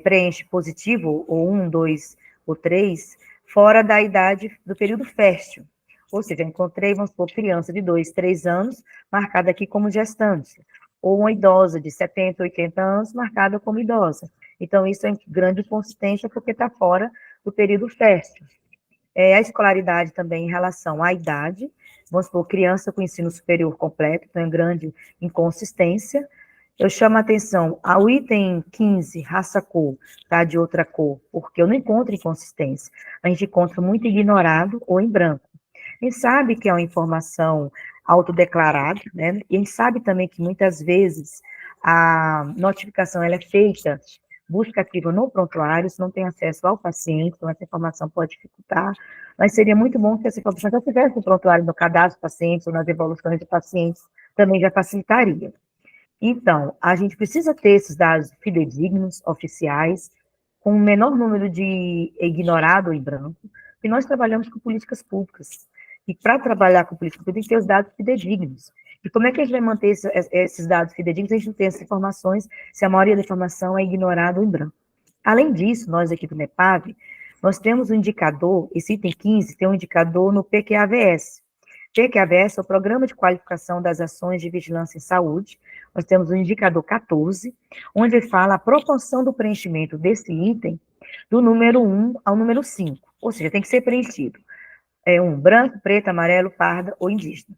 preenche positivo, ou 1, 2 ou 3, fora da idade do período fértil. Ou seja, encontrei, vamos supor, criança de 2, 3 anos, marcada aqui como gestante, ou uma idosa de 70, 80 anos, marcada como idosa. Então, isso é grande inconsistência, porque está fora do período fértil. A escolaridade também em relação à idade, vamos supor, criança com ensino superior completo, então é grande inconsistência. Eu chamo a atenção ao item 15, raça-cor, tá, de outra cor, porque eu não encontro inconsistência. A gente encontra muito ignorado ou em branco. A gente sabe que é uma informação autodeclarada, né, e a gente sabe também que muitas vezes a notificação ela é feita, busca ativa no prontuário, se não tem acesso ao paciente, então essa informação pode dificultar, mas seria muito bom que essa informação já tivesse no prontuário, no cadastro do paciente, ou nas evoluções de pacientes, também já facilitaria. Então, a gente precisa ter esses dados fidedignos, oficiais, com o menor número de ignorado ou em branco, porque nós trabalhamos com políticas públicas. E para trabalhar com políticas públicas, tem que ter os dados fidedignos. E como é que a gente vai manter esses dados fidedignos se a gente não tem essas informações, se a maioria da informação é ignorada ou em branco? Além disso, nós aqui do NEPAV, nós temos um indicador, esse item 15 tem um indicador no PQAVS. PQAVS é o Programa de Qualificação das Ações de Vigilância em Saúde. Nós temos o indicador 14, onde fala a proporção do preenchimento desse item do número 1 ao número 5, ou seja, tem que ser preenchido. Branco, preto, amarelo, parda ou indígena.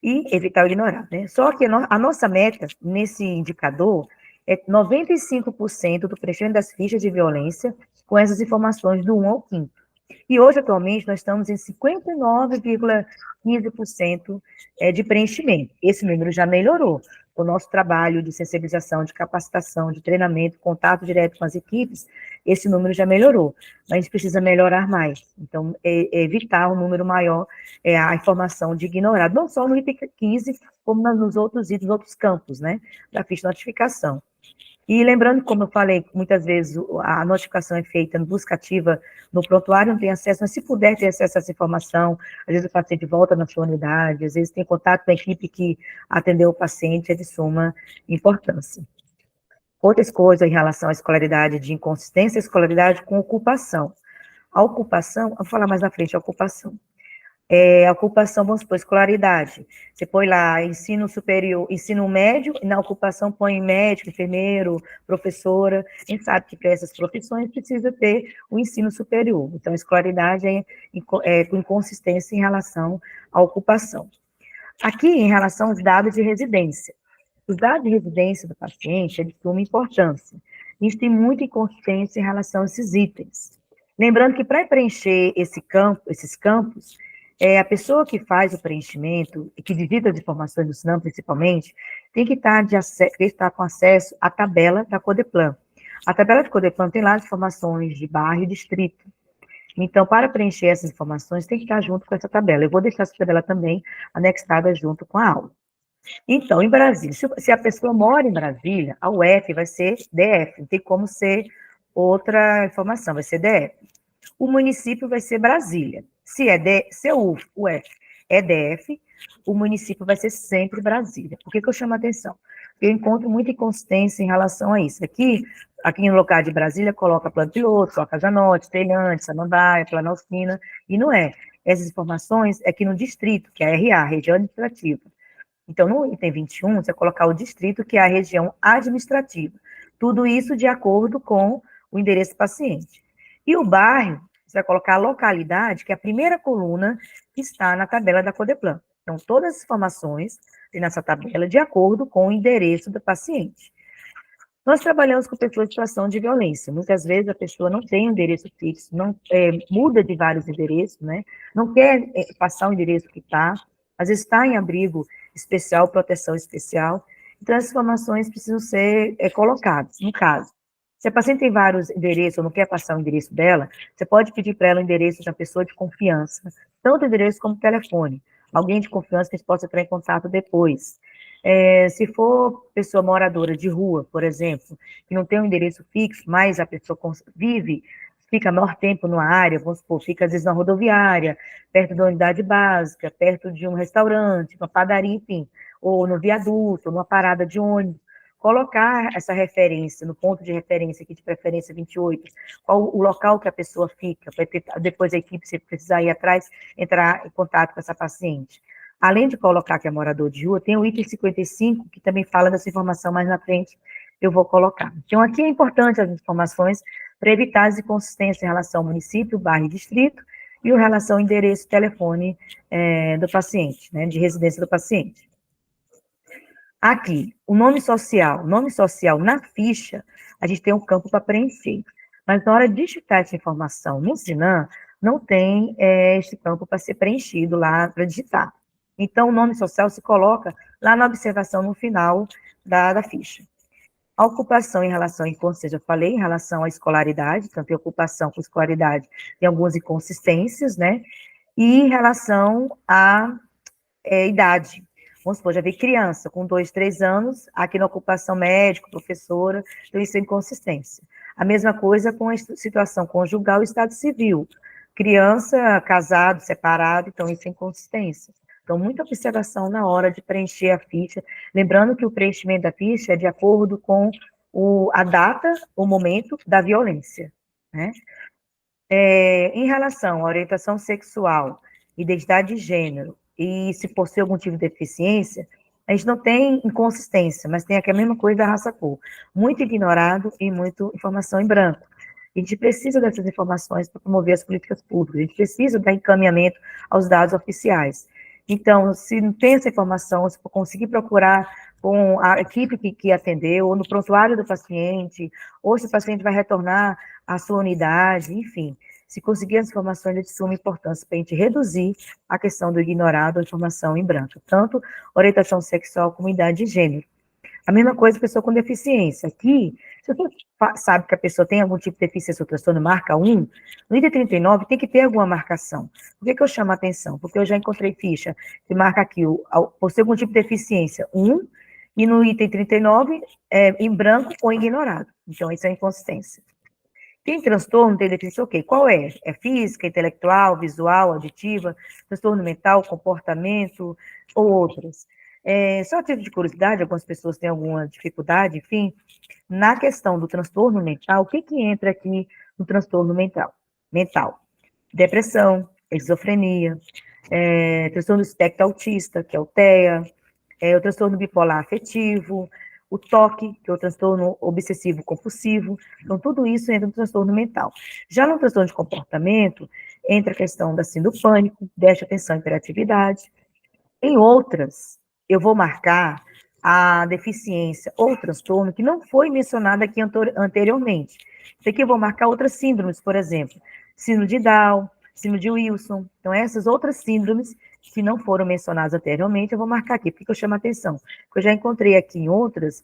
E evitar o ignorado, né? Só que a nossa meta nesse indicador é 95% do preenchimento das fichas de violência com essas informações do 1 ao 5. E hoje, atualmente, nós estamos em 59,15% de preenchimento. Esse número já melhorou. O nosso trabalho de sensibilização, de capacitação, de treinamento, contato direto com as equipes, esse número já melhorou. Mas a gente precisa melhorar mais. Então, evitar um número maior, a informação de ignorado, não só no item 15, como nos outros itens, outros campos, né, da ficha de notificação. E lembrando, como eu falei, muitas vezes a notificação é feita no busca ativa, no prontuário não tem acesso, mas se puder ter acesso a essa informação, às vezes o paciente volta na sua unidade, às vezes tem contato com a equipe que atendeu o paciente, é de suma importância. Outras coisas em relação à escolaridade de inconsistência, escolaridade com ocupação. A ocupação, vou falar mais na frente, a ocupação. A ocupação, vamos supor, escolaridade. Você põe lá ensino superior, ensino médio, e na ocupação põe médico, enfermeiro, professora. A gente sabe que para essas profissões precisa ter o ensino superior. Então, a escolaridade é com inconsistência em relação à ocupação. Aqui, em relação aos dados de residência. Os dados de residência do paciente é de suma importância. A gente tem muita inconsistência em relação a esses itens. Lembrando que para preencher esses campos, a pessoa que faz o preenchimento, que digita as informações do SINAM, principalmente, tem que estar com acesso à tabela da Codeplan. A tabela de Codeplan tem lá as informações de bairro e distrito. Então, para preencher essas informações, tem que estar junto com essa tabela. Eu vou deixar essa tabela também anexada junto com a aula. Então, em Brasília, se a pessoa mora em Brasília, a UF vai ser DF, não tem como ser outra informação, vai ser DF. O município vai ser Brasília. Se o UF é DF, o município vai ser sempre Brasília. Por que eu chamo a atenção? Eu encontro muita inconsistência em relação a isso. Aqui no local de Brasília, coloca Plano Piloto, coloca Janote, Telhante, Samambaia, Planaltina, e não é. Essas informações é aqui no distrito, que é a RA, Região Administrativa. Então, no item 21, você vai colocar o distrito, que é a região administrativa. Tudo isso de acordo com o endereço do paciente. E o bairro, você vai colocar a localidade, que é a primeira coluna que está na tabela da Codeplan. Então, todas as informações tem nessa tabela de acordo com o endereço do paciente. Nós trabalhamos com pessoas em situação de violência. Muitas vezes a pessoa não tem um endereço fixo, muda de vários endereços, né? Não quer passar o endereço que está, às vezes está em abrigo especial, proteção especial. Então, as informações precisam ser colocadas. No caso, se a paciente tem vários endereços ou não quer passar o endereço dela, você pode pedir para ela o endereço de uma pessoa de confiança, tanto endereço como telefone. Alguém de confiança que a gente possa entrar em contato depois. Se for pessoa moradora de rua, por exemplo, que não tem um endereço fixo, mas a pessoa fica maior tempo numa área, vamos supor, fica às vezes na rodoviária, perto da unidade básica, perto de um restaurante, uma padaria, enfim, ou no viaduto, ou numa parada de ônibus, colocar essa referência, no ponto de referência aqui de preferência 28, qual o local que a pessoa fica, para depois a equipe, se precisar ir atrás, entrar em contato com essa paciente. Além de colocar que é morador de rua, tem o item 55, que também fala dessa informação mais na frente, eu vou colocar. Então, aqui é importante as informações para evitar as inconsistências em relação ao município, bairro e distrito, e em relação ao endereço e telefone do paciente, né, de residência do paciente. Aqui, o nome social na ficha, a gente tem um campo para preencher, mas na hora de digitar essa informação no SINAM, não tem esse campo para ser preenchido lá para digitar. Então, o nome social se coloca lá na observação no final da ficha. A ocupação em relação à inconsistência, eu falei, em relação à escolaridade, tanto a ocupação com escolaridade tem algumas inconsistências, né? E em relação à idade. Vamos supor, já vi criança com 2, 3 anos, aqui na ocupação médico, professora, então isso é inconsistência. A mesma coisa com a situação conjugal e estado civil. Criança, casado, separado, então isso é inconsistência. Então, muita observação na hora de preencher a ficha. Lembrando que o preenchimento da ficha é de acordo com a data, o momento da violência, né? Em relação à orientação sexual, identidade de gênero, e se possui algum tipo de deficiência, a gente não tem inconsistência, mas tem aqui a mesma coisa da raça-cor. Muito ignorado e muita informação em branco. A gente precisa dessas informações para promover as políticas públicas, a gente precisa dar encaminhamento aos dados oficiais. Então, se não tem essa informação, se for conseguir procurar com a equipe que atendeu, ou no prontuário do paciente, ou se o paciente vai retornar à sua unidade, enfim, se conseguir as informações é de suma importância para a gente reduzir a questão do ignorado ou informação em branco, tanto orientação sexual como idade de gênero. A mesma coisa, pessoa com deficiência. Aqui, se você sabe que a pessoa tem algum tipo de deficiência ou transtorno, marca 1, no item 39 tem que ter alguma marcação. Por que eu chamo a atenção? Porque eu já encontrei ficha que marca aqui, por ser algum tipo de deficiência, 1, E no item 39, em branco ou ignorado. Então, isso é inconsistência. Tem transtorno, tem definição, ok. Qual é? É física, intelectual, visual, auditiva, transtorno mental, comportamento ou outras? Só a título de curiosidade, algumas pessoas têm alguma dificuldade, enfim, na questão do transtorno mental, o que que entra aqui no transtorno mental? Depressão, esquizofrenia, transtorno do espectro autista, que é o TEA, o transtorno bipolar afetivo, o TOC, que é o transtorno obsessivo compulsivo. Então, tudo isso entra no transtorno mental. Já no transtorno de comportamento, entra a questão da síndrome do pânico, déficit de atenção e hiperatividade. Em outras, eu vou marcar a deficiência ou transtorno que não foi mencionado aqui anteriormente. Isso aqui eu vou marcar outras síndromes, por exemplo, síndrome de Down, síndrome de Wilson. Então, essas outras síndromes que não foram mencionadas anteriormente, eu vou marcar aqui. Por que eu chamo a atenção? Porque eu já encontrei aqui em outras,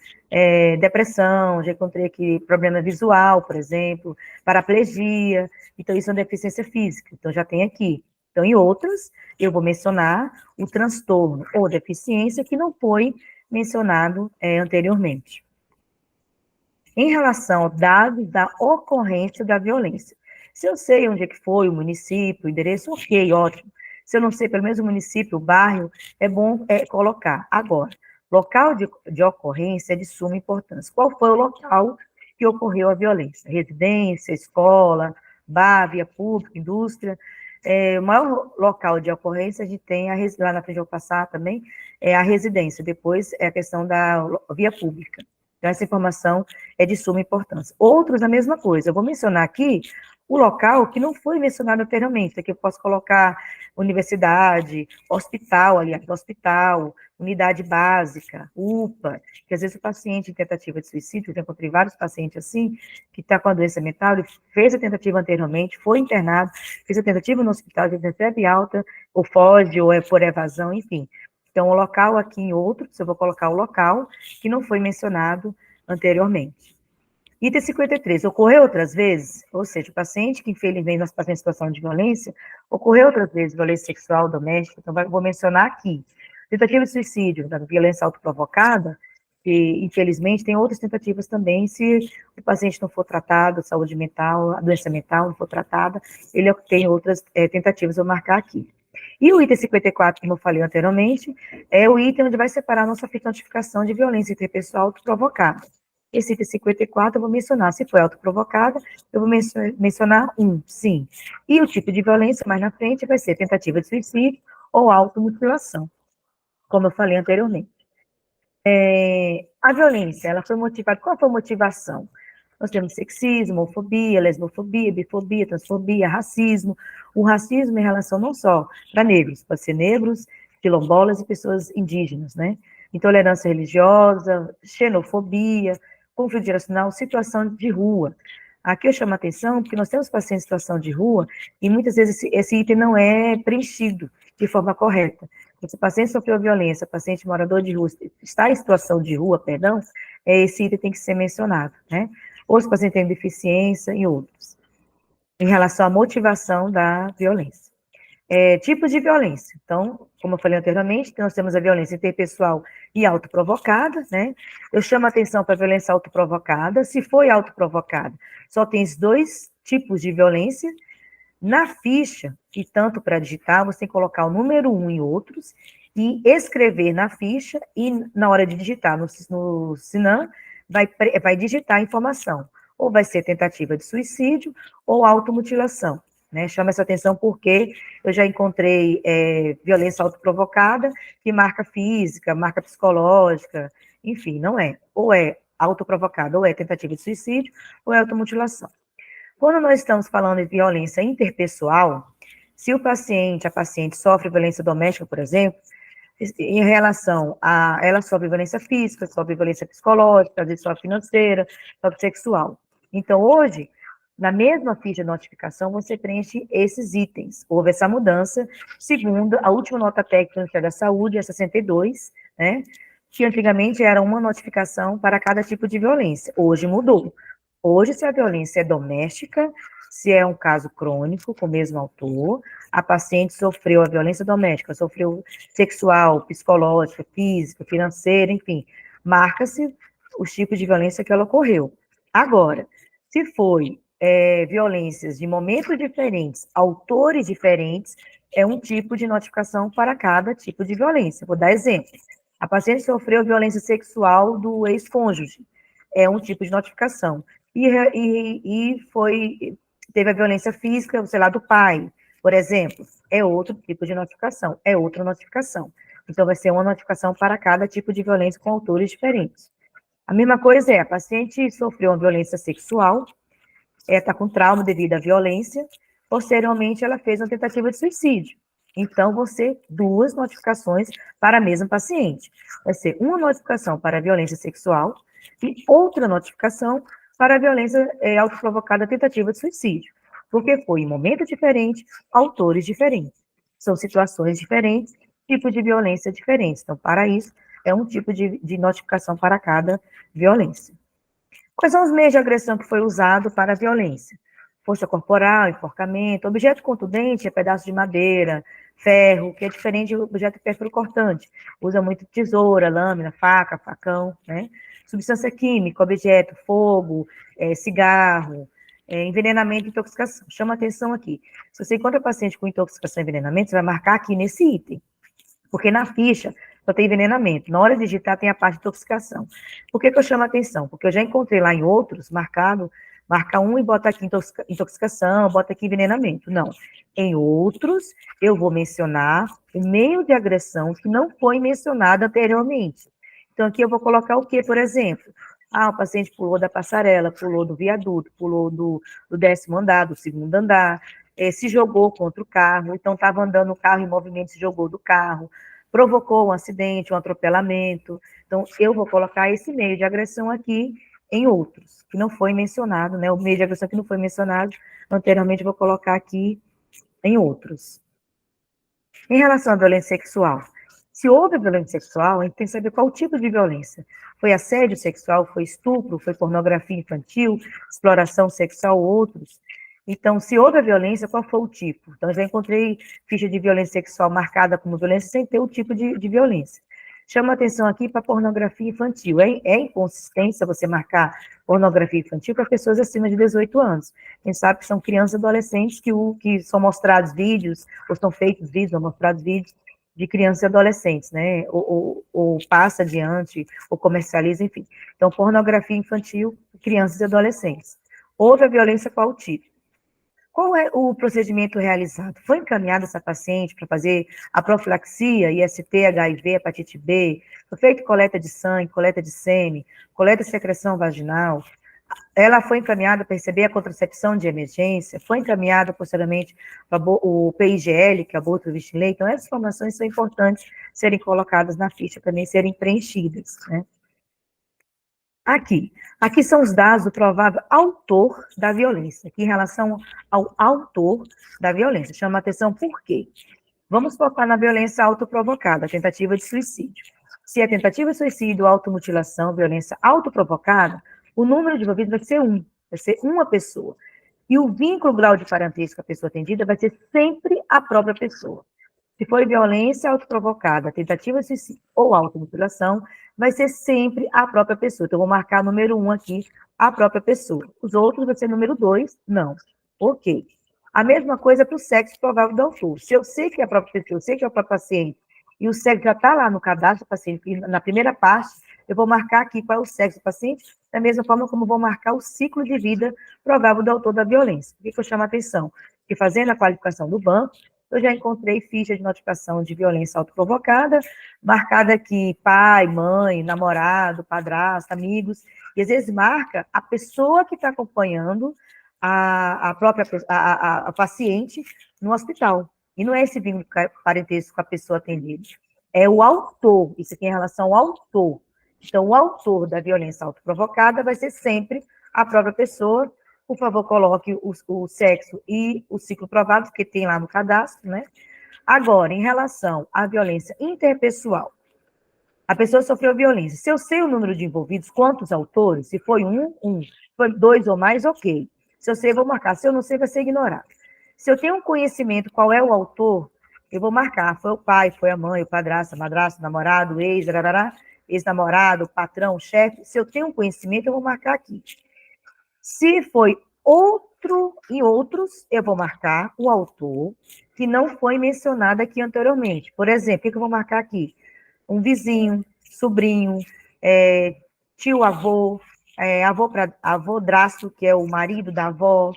depressão, já encontrei aqui problema visual, por exemplo, paraplegia. Então, isso é uma deficiência física. Então, já tem aqui. Então, em outras, eu vou mencionar o transtorno ou deficiência que não foi mencionado anteriormente. Em relação ao dado da ocorrência da violência, se eu sei onde é que foi, o município, o endereço, ok, ótimo. Se eu não sei, pelo menos o município, o bairro, é bom colocar. Agora, local de ocorrência é de suma importância. Qual foi o local que ocorreu a violência? Residência, escola, bar, via pública, indústria. O maior local de ocorrência, a gente tem, lá na frente eu vou passar também, é a residência, depois é a questão da via pública. Então, essa informação é de suma importância. Outros, a mesma coisa. Eu vou mencionar aqui o local que não foi mencionado anteriormente. Aqui eu posso colocar universidade, hospital, aliás, hospital, unidade básica, UPA, que às vezes o paciente em tentativa de suicídio, eu já encontrei vários pacientes assim, que está com a doença mental, ele fez a tentativa anteriormente, foi internado, fez a tentativa no hospital, ele recebe alta, ou foge, ou é por evasão, enfim. Então, o local aqui em outros, eu vou colocar o local que não foi mencionado anteriormente. Item 53, ocorreu outras vezes? Ou seja, o paciente que, infelizmente, nós passamos em situação de violência, ocorreu outras vezes violência sexual, doméstica, então vou mencionar aqui. Tentativa de suicídio, da violência autoprovocada, que, infelizmente, tem outras tentativas também, se o paciente não for tratado, saúde mental, a doença mental não for tratada, ele tem outras tentativas, vou marcar aqui. E o item 54, como eu falei anteriormente, é o item onde vai separar a nossa notificação de violência interpessoal autoprovocada. Esse item 54 eu vou mencionar, se foi autoprovocada, eu vou mencionar sim. E o tipo de violência, mais na frente, vai ser tentativa de suicídio ou automutilação, como eu falei anteriormente. A violência, ela foi motivada, qual foi a motivação? Nós temos sexismo, homofobia, lesbofobia, bifobia, transfobia, racismo. O racismo em relação não só para negros, pode ser negros, quilombolas e pessoas indígenas, né? Intolerância religiosa, xenofobia, conflito geracional, situação de rua. Aqui eu chamo a atenção porque nós temos pacientes em situação de rua e muitas vezes esse item não é preenchido de forma correta. Se o paciente sofreu violência, paciente morador de rua, está em situação de rua, perdão, esse item tem que ser mencionado, né? Ou se o paciente tem deficiência e outros. Em relação à motivação da violência. Tipos de violência. Então, como eu falei anteriormente, nós temos a violência interpessoal e autoprovocada, né? Eu chamo a atenção para a violência autoprovocada. Se foi autoprovocada, só tem esses dois tipos de violência. Na ficha, e tanto para digitar, você tem que colocar o número 1 em outros, e escrever na ficha, e na hora de digitar no Sinan, vai digitar a informação. Ou vai ser tentativa de suicídio, ou automutilação. Né? Chama essa atenção porque eu já encontrei violência autoprovocada, que marca física, marca psicológica, enfim, não é. Ou é autoprovocada, ou é tentativa de suicídio, ou é automutilação. Quando nós estamos falando de violência interpessoal, se a paciente sofre violência doméstica, por exemplo, em relação a ela sofre violência física, sofre violência psicológica, às vezes sofre financeira, sofre sexual. Então, hoje, na mesma ficha de notificação, você preenche esses itens. Houve essa mudança, segundo a última nota técnica do Ministério da Saúde, a 62, né, que antigamente era uma notificação para cada tipo de violência. Hoje mudou. Hoje, se a violência é doméstica, se é um caso crônico com o mesmo autor, a paciente sofreu a violência doméstica, sofreu sexual, psicológica, física, financeira, enfim, marca-se os tipos de violência que ela ocorreu. Agora, se foi violências de momentos diferentes, autores diferentes, é um tipo de notificação para cada tipo de violência. Vou dar exemplo. A paciente sofreu violência sexual do ex-cônjuge, é um tipo de notificação. Teve a violência física, sei lá, do pai, por exemplo, é outro tipo de notificação, é outra notificação. Então, vai ser uma notificação para cada tipo de violência com autores diferentes. A mesma coisa a paciente sofreu uma violência sexual, está com trauma devido à violência, posteriormente ela fez uma tentativa de suicídio. Então, vão ser 2 notificações para a mesma paciente. Vai ser uma notificação para a violência sexual e outra notificação para a violência autoprovocada tentativa de suicídio. Porque foi em momento diferente, autores diferentes. São situações diferentes, tipos de violência diferentes. Então, para isso, é um tipo de notificação para cada violência. Quais são os meios de agressão que foi usado para a violência? Força corporal, enforcamento, objeto contundente é pedaço de madeira, ferro, que é diferente do objeto perfuro-cortante. Usa muito tesoura, lâmina, faca, facão, né? Substância química, objeto, fogo, cigarro, envenenamento e intoxicação. Chama atenção aqui. Se você encontra paciente com intoxicação e envenenamento, você vai marcar aqui nesse item. Porque na ficha só tem envenenamento. Na hora de digitar tem a parte de intoxicação. Por que eu chamo a atenção? Porque eu já encontrei lá em outros, marca um e bota aqui intoxicação, bota aqui envenenamento. Não. Em outros, eu vou mencionar o meio de agressão que não foi mencionado anteriormente. Então, aqui eu vou colocar o quê, por exemplo? O paciente pulou da passarela, pulou do viaduto, pulou do 10º andar, do 2º andar, se jogou contra o carro, então estava andando o carro em movimento, se jogou do carro, provocou um acidente, um atropelamento. Então, eu vou colocar esse meio de agressão aqui em outros, que não foi mencionado, né? O meio de agressão que não foi mencionado anteriormente, eu vou colocar aqui em outros. Em relação à violência sexual, se houve violência sexual, a gente tem que saber qual tipo de violência. Foi assédio sexual, foi estupro, foi pornografia infantil, exploração sexual, outros. Então, se houve a violência, qual foi o tipo? Então, eu já encontrei ficha de violência sexual marcada como violência sem ter o tipo de violência. Chama atenção aqui para pornografia infantil. É inconsistência você marcar pornografia infantil para pessoas acima de 18 anos. A gente sabe que são crianças e adolescentes que são mostrados vídeos, ou são feitos vídeos, ou mostrados vídeos de crianças e adolescentes, né? Ou passa adiante, ou comercializa, enfim. Então, pornografia infantil, crianças e adolescentes. Houve a violência, qual tipo? Qual é o procedimento realizado? Foi encaminhada essa paciente para fazer a profilaxia, IST, HIV, hepatite B? Foi feita coleta de sangue, coleta de sêmen, coleta de secreção vaginal? Ela foi encaminhada para receber a contracepção de emergência? Foi encaminhada posteriormente para o PIGL, que é aborto previsto em lei? Então, essas informações são importantes serem colocadas na ficha, também serem preenchidas, né? Aqui são os dados do provável autor da violência, aqui em relação ao autor da violência. Chama a atenção por quê? Vamos focar na violência autoprovocada, tentativa de suicídio. Se é tentativa de suicídio, automutilação, violência autoprovocada, o número de envolvidos vai ser uma pessoa. E o vínculo, grau de parentesco com a pessoa atendida vai ser sempre a própria pessoa. Se for violência autoprovocada, tentativa de suicídio ou automutilação, vai ser sempre a própria pessoa. Então, eu vou marcar número 1 aqui, a própria pessoa. Os outros vai ser número 2, não. Ok. A mesma coisa para o sexo provável do autor. Se eu sei que é a própria pessoa, eu sei que é o próprio paciente, e o sexo já está lá no cadastro do paciente, na primeira parte, eu vou marcar aqui qual é o sexo do paciente, da mesma forma como vou marcar o ciclo de vida provável do autor da violência. Por que eu chamo a atenção? Porque fazendo a qualificação do banco, eu já encontrei ficha de notificação de violência autoprovocada, marcada aqui pai, mãe, namorado, padrasto, amigos, e às vezes marca a pessoa que está acompanhando a paciente no hospital. E não é esse vínculo parentesco com a pessoa atendida, é o autor, isso aqui é em relação ao autor. Então, o autor da violência autoprovocada vai ser sempre a própria pessoa. Por favor, coloque o sexo e o ciclo provável, que tem lá no cadastro, né? Agora, em relação à violência interpessoal, a pessoa sofreu violência. Se eu sei o número de envolvidos, quantos autores, se foi um, se foi 2 ou mais, ok. Se eu sei, eu vou marcar. Se eu não sei, vai ser ignorado. Se eu tenho um conhecimento qual é o autor, eu vou marcar. Foi o pai, foi a mãe, o padrasto, a madrasta, o namorado, o ex, rarará. ex-namorado, patrão, chefe, se eu tenho um conhecimento, eu vou marcar aqui. Se foi outro e outros, eu vou marcar o autor que não foi mencionado aqui anteriormente. Por exemplo, o que eu vou marcar aqui? Um vizinho, sobrinho, tio-avô, avô-drasto, que é o marido da avó,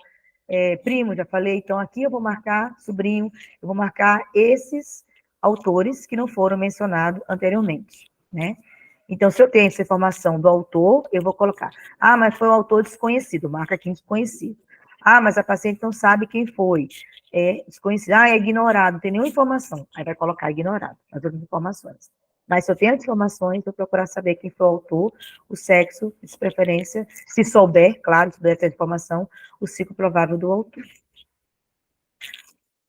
primo, já falei. Então, aqui eu vou marcar sobrinho, eu vou marcar esses autores que não foram mencionados anteriormente, né? Então, se eu tenho essa informação do autor, eu vou colocar. Ah, mas foi um autor desconhecido, marca aqui desconhecido. Ah, mas a paciente não sabe quem foi. É desconhecido. Ah, é ignorado, não tem nenhuma informação. Aí vai colocar ignorado, as outras informações. Mas se eu tenho as informações, vou procurar saber quem foi o autor, o sexo, de preferência, se souber, claro, se souber essa informação, o ciclo provável do autor.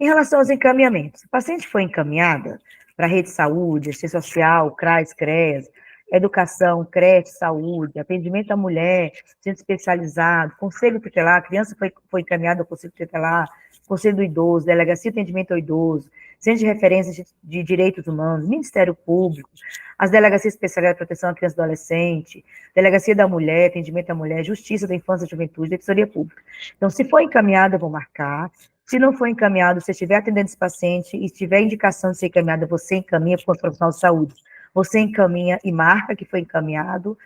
Em relação aos encaminhamentos, a paciente foi encaminhada para a rede de saúde, assistência social, CRAS, CREAS, educação, creche, saúde, atendimento à mulher, centro especializado, conselho tutelar, a criança foi encaminhada ao conselho tutelar, conselho do idoso, delegacia de atendimento ao idoso, centro de referência de direitos humanos, Ministério Público, as delegacias especializadas de proteção à criança e adolescente, delegacia da mulher, atendimento à mulher, justiça da infância e juventude, defensoria pública. Então, se for encaminhada, eu vou marcar. Se não for encaminhado, se estiver atendendo esse paciente e tiver indicação de ser encaminhada, você encaminha para o profissional de saúde. Você encaminha e marca que foi encaminhado.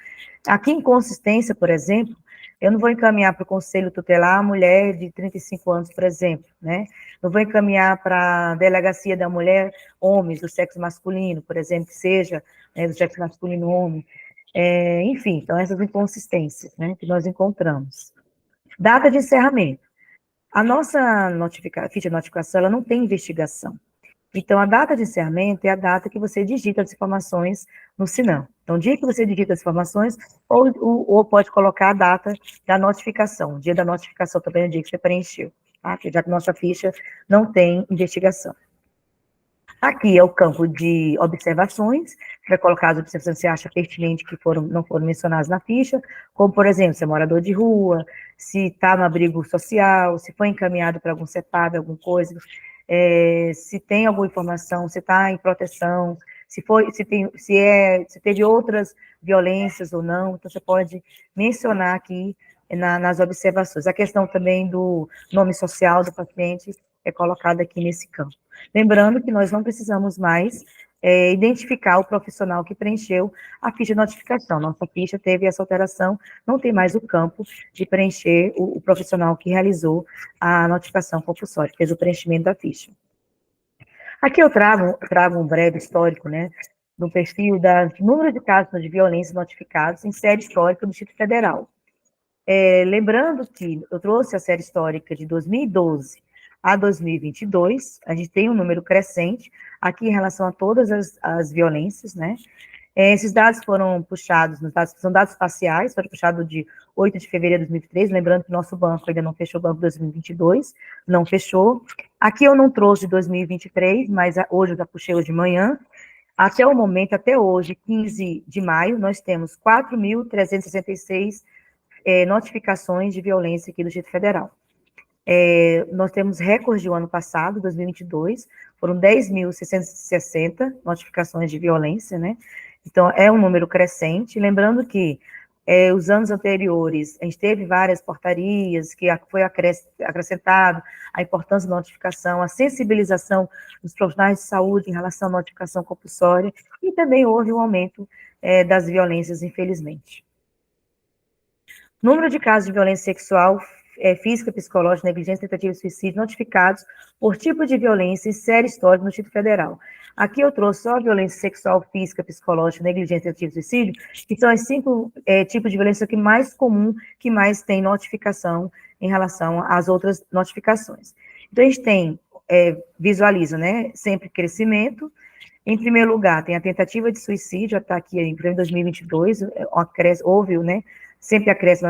Aqui, inconsistência, por exemplo, eu não vou encaminhar para o conselho tutelar a mulher de 35 anos, por exemplo, né? Não vou encaminhar para a delegacia da mulher, homens do sexo masculino, por exemplo, que seja do sexo masculino homem. Enfim, então essas inconsistências, né, que nós encontramos. Data de encerramento. A nossa ficha de notificação, ela não tem investigação. Então, a data de encerramento é a data que você digita as informações no Sinam. Então, o dia que você digita as informações, ou pode colocar a data da notificação. O dia da notificação também é o dia que você preencheu, tá? Já que nossa ficha não tem investigação. Aqui é o campo de observações, vai colocar as observações que você acha pertinente que não foram mencionadas na ficha, como, por exemplo, se é morador de rua, se está no abrigo social, se foi encaminhado para algum CEPAB, alguma coisa, se tem alguma informação, se está em proteção, se teve outras violências ou não, então você pode mencionar aqui nas observações. A questão também do nome social do paciente é colocada aqui nesse campo. Lembrando que nós não precisamos mais identificar o profissional que preencheu a ficha de notificação. Nossa ficha teve essa alteração, não tem mais o campo de preencher o profissional que realizou a notificação compulsória, fez o preenchimento da ficha. Aqui eu trago um breve histórico, né, do perfil do número de casos de violência notificados em série histórica do Distrito Federal. Lembrando que eu trouxe a série histórica de 2012 a 2022, a gente tem um número crescente aqui em relação a todas as violências, né? Esses dados foram puxados, são dados parciais, foram puxados de 8 de fevereiro de 2023, lembrando que nosso banco ainda não fechou o banco de 2022, não fechou. Aqui eu não trouxe de 2023, mas hoje eu já puxei hoje de manhã. Até o momento, até hoje, 15 de maio, nós temos 4.366 notificações de violência aqui do Distrito Federal. Nós temos recorde do ano passado, 2022, foram 10.660 notificações de violência, né? Então, é um número crescente. Lembrando que os anos anteriores, a gente teve várias portarias que foi acrescentado a importância da notificação, a sensibilização dos profissionais de saúde em relação à notificação compulsória, e também houve um aumento das violências, infelizmente. Número de casos de violência sexual, física, psicológica, negligência, tentativa de suicídio notificados por tipo de violência em série histórica no Distrito Federal. Aqui eu trouxe só a violência sexual, física, psicológica, negligência, tentativa de suicídio, que são os 5 tipos de violência que mais comum, que mais tem notificação em relação às outras notificações. Então, a gente tem, visualiza, né, sempre crescimento. Em primeiro lugar, tem a tentativa de suicídio, está aqui em 2022, houve, né, sempre acresce,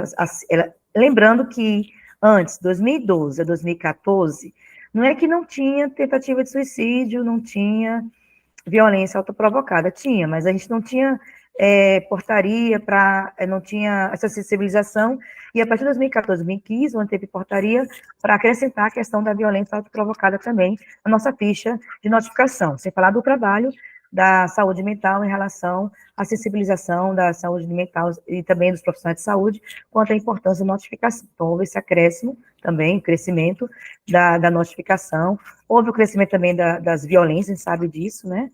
lembrando que antes, 2012 a 2014, não é que não tinha tentativa de suicídio, não tinha violência autoprovocada, tinha, mas a gente não tinha portaria não tinha essa sensibilização, e a partir de 2014, 2015, onde teve portaria para acrescentar a questão da violência autoprovocada também na nossa ficha de notificação, sem falar do trabalho da saúde mental em relação à sensibilização da saúde mental e também dos profissionais de saúde quanto à importância da notificação. Então, houve esse acréscimo também, o crescimento da notificação, houve o crescimento também das violências, a gente sabe disso, né?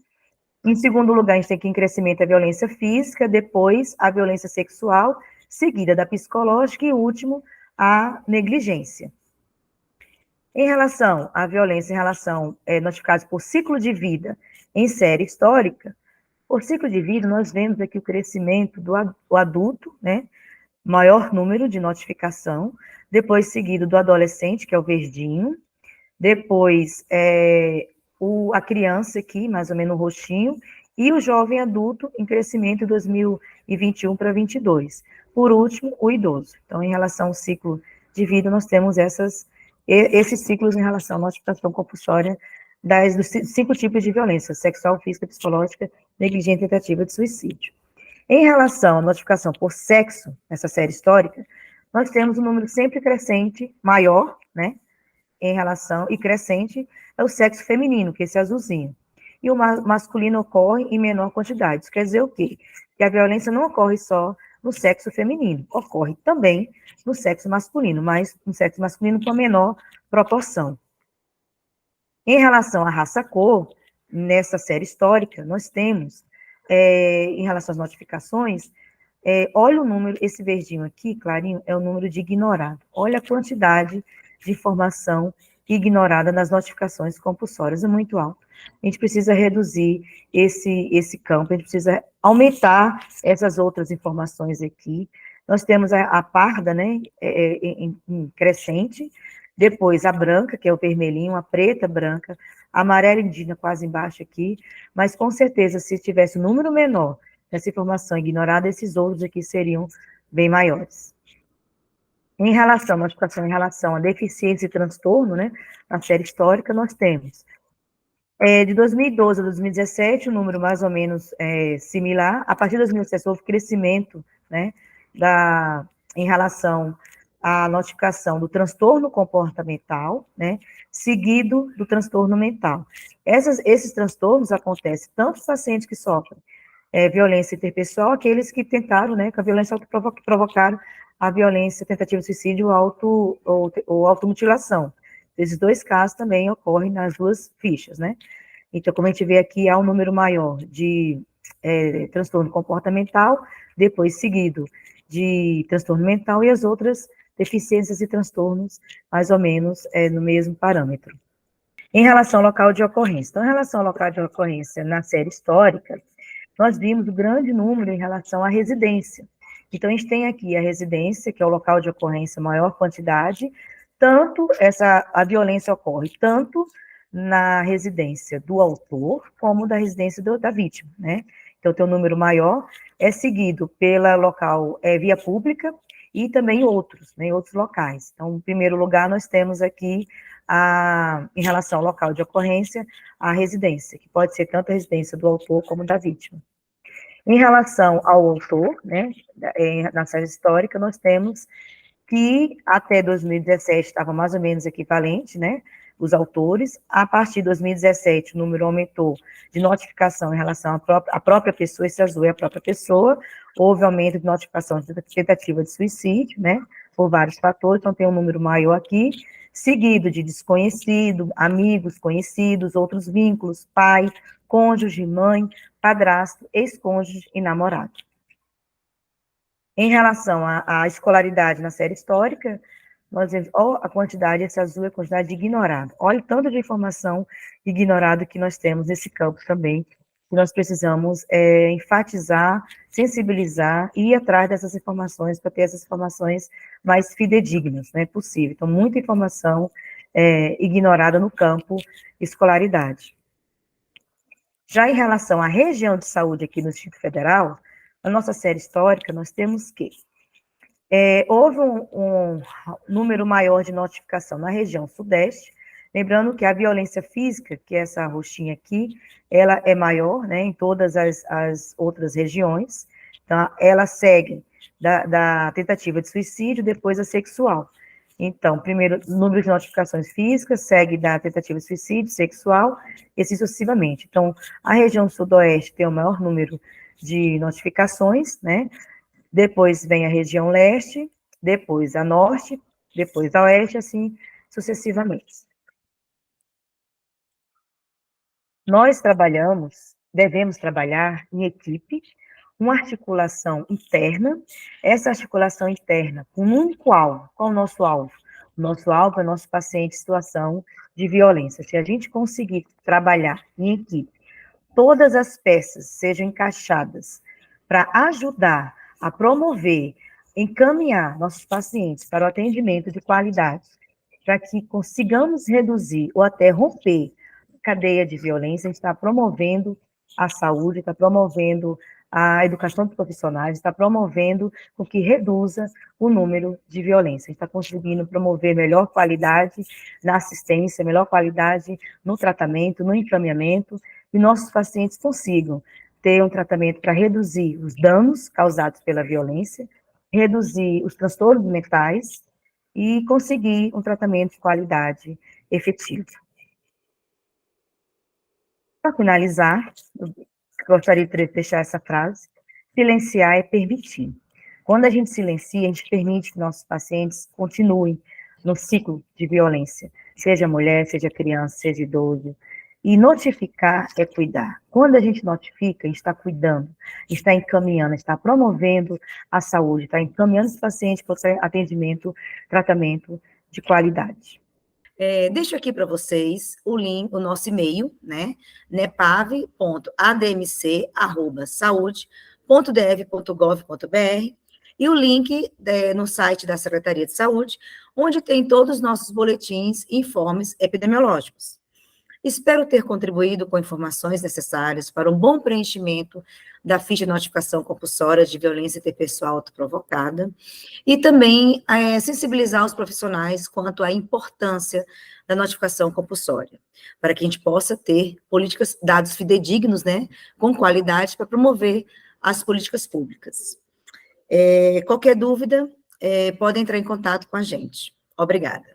Em segundo lugar, a gente tem aqui em crescimento a violência física, depois a violência sexual, seguida da psicológica e, último, a negligência. Em relação à violência, em relação notificados por ciclo de vida em série histórica, por ciclo de vida, nós vemos aqui o crescimento do adulto, né, maior número de notificação, depois seguido do adolescente, que é o verdinho, depois a criança aqui, mais ou menos o roxinho, e o jovem adulto em crescimento de 2021 para 2022. Por último, o idoso. Então, em relação ao ciclo de vida, nós temos esses ciclos em relação à notificação compulsória dos 5 tipos de violência: sexual, física, psicológica, negligente e tentativa de suicídio. Em relação à notificação por sexo, nessa série histórica, nós temos um número sempre crescente, maior, né, em relação, e crescente, é o sexo feminino, que é esse azulzinho. E o masculino ocorre em menor quantidade. Isso quer dizer o quê? Que a violência não ocorre só no sexo feminino, ocorre também no sexo masculino, mas no sexo masculino com a menor proporção. Em relação à raça-cor, nessa série histórica, nós temos, em relação às notificações, olha o número, esse verdinho aqui, clarinho, é o número de ignorado. Olha a quantidade de informação ignorada nas notificações compulsórias, é muito alto. A gente precisa reduzir esse campo, a gente precisa aumentar essas outras informações aqui. Nós temos a parda, né, em crescente, depois a branca, que é o vermelhinho, a preta, branca, a amarela indígena quase embaixo aqui, mas com certeza, se tivesse um número menor dessa informação ignorada, esses outros aqui seriam bem maiores. Em relação à notificação, em relação à deficiência e transtorno, né, na série histórica, nós temos de 2012 a 2017, um número mais ou menos similar. A partir de 2017, houve crescimento, né, em relação à notificação do transtorno comportamental, né, seguido do transtorno mental. Esses transtornos acontecem tanto nos pacientes que sofrem violência interpessoal, aqueles que tentaram, né, com a violência provocaram a violência, tentativa de suicídio ou automutilação. Esses 2 casos também ocorrem nas 2 fichas, né? Então, como a gente vê aqui, há um número maior de transtorno comportamental, depois seguido de transtorno mental e as outras deficiências e transtornos, mais ou menos, no mesmo parâmetro. Em relação ao local de ocorrência. Então, em relação ao local de ocorrência na série histórica, nós vimos o grande número em relação à residência. Então, a gente tem aqui a residência, que é o local de ocorrência maior quantidade, a violência ocorre tanto na residência do autor, como da residência da vítima, né? Então, tem um número maior, é seguido pela local via pública e também outros, né, em outros locais. Então, em primeiro lugar, nós temos aqui, em relação ao local de ocorrência, a residência, que pode ser tanto a residência do autor como da vítima. Em relação ao autor, né, na série histórica, nós temos que até 2017 estava mais ou menos equivalente, né, os autores. A partir de 2017, o número aumentou de notificação em relação à própria pessoa, esse azul é a própria pessoa, houve aumento de notificação de tentativa de suicídio, né, por vários fatores, então tem um número maior aqui, seguido de desconhecido, amigos, conhecidos, outros vínculos, pai, cônjuge, mãe, padrasto, ex-cônjuge e namorado. Em relação à escolaridade na série histórica, nós vemos, a quantidade, esse azul é a quantidade de ignorado. Olha o tanto de informação ignorada que nós temos nesse campo também, que nós precisamos enfatizar, sensibilizar e ir atrás dessas informações, para ter essas informações mais fidedignas, né, possível. Então, muita informação ignorada no campo escolaridade. Já em relação à região de saúde aqui no Distrito Federal, na nossa série histórica, nós temos que houve um número maior de notificação na região sudeste, lembrando que a violência física, que é essa roxinha aqui, ela é maior, né, em todas as outras regiões, tá? Ela segue da tentativa de suicídio, depois a sexual. Então, primeiro, número de notificações físicas, segue da tentativa de suicídio sexual, e assim sucessivamente. Então, a região sudoeste tem o maior número de notificações, né? Depois vem a região leste, depois a norte, depois a oeste, assim sucessivamente. Nós devemos trabalhar em equipe, uma articulação interna, essa articulação interna com um único alvo. Qual é o nosso alvo? O nosso alvo é o nosso paciente em situação de violência. Se a gente conseguir trabalhar em equipe, todas as peças sejam encaixadas para ajudar a promover, encaminhar nossos pacientes para o atendimento de qualidade, para que consigamos reduzir ou até romper a cadeia de violência, a gente está promovendo a saúde, está promovendo a educação dos profissionais, está promovendo o que reduza o número de violência. A gente está conseguindo promover melhor qualidade na assistência, melhor qualidade no tratamento, no encaminhamento, e nossos pacientes consigam ter um tratamento para reduzir os danos causados pela violência, reduzir os transtornos mentais e conseguir um tratamento de qualidade efetivo. Para finalizar, eu gostaria de deixar essa frase: silenciar é permitir. Quando a gente silencia, a gente permite que nossos pacientes continuem no ciclo de violência, seja mulher, seja criança, seja idoso. E notificar é cuidar. Quando a gente notifica, a gente está cuidando, a gente está encaminhando, a gente está promovendo a saúde, está encaminhando esse paciente para atendimento, tratamento de qualidade. Deixo aqui para vocês o link, o nosso e-mail, né? nepave.admc@saude.df.gov.br e o link no site da Secretaria de Saúde, onde tem todos os nossos boletins e informes epidemiológicos. Espero ter contribuído com informações necessárias para um bom preenchimento da ficha de notificação compulsória de violência interpessoal autoprovocada e também sensibilizar os profissionais quanto à importância da notificação compulsória, para que a gente possa ter políticas, dados fidedignos, né, com qualidade para promover as políticas públicas. Qualquer dúvida, pode entrar em contato com a gente. Obrigada.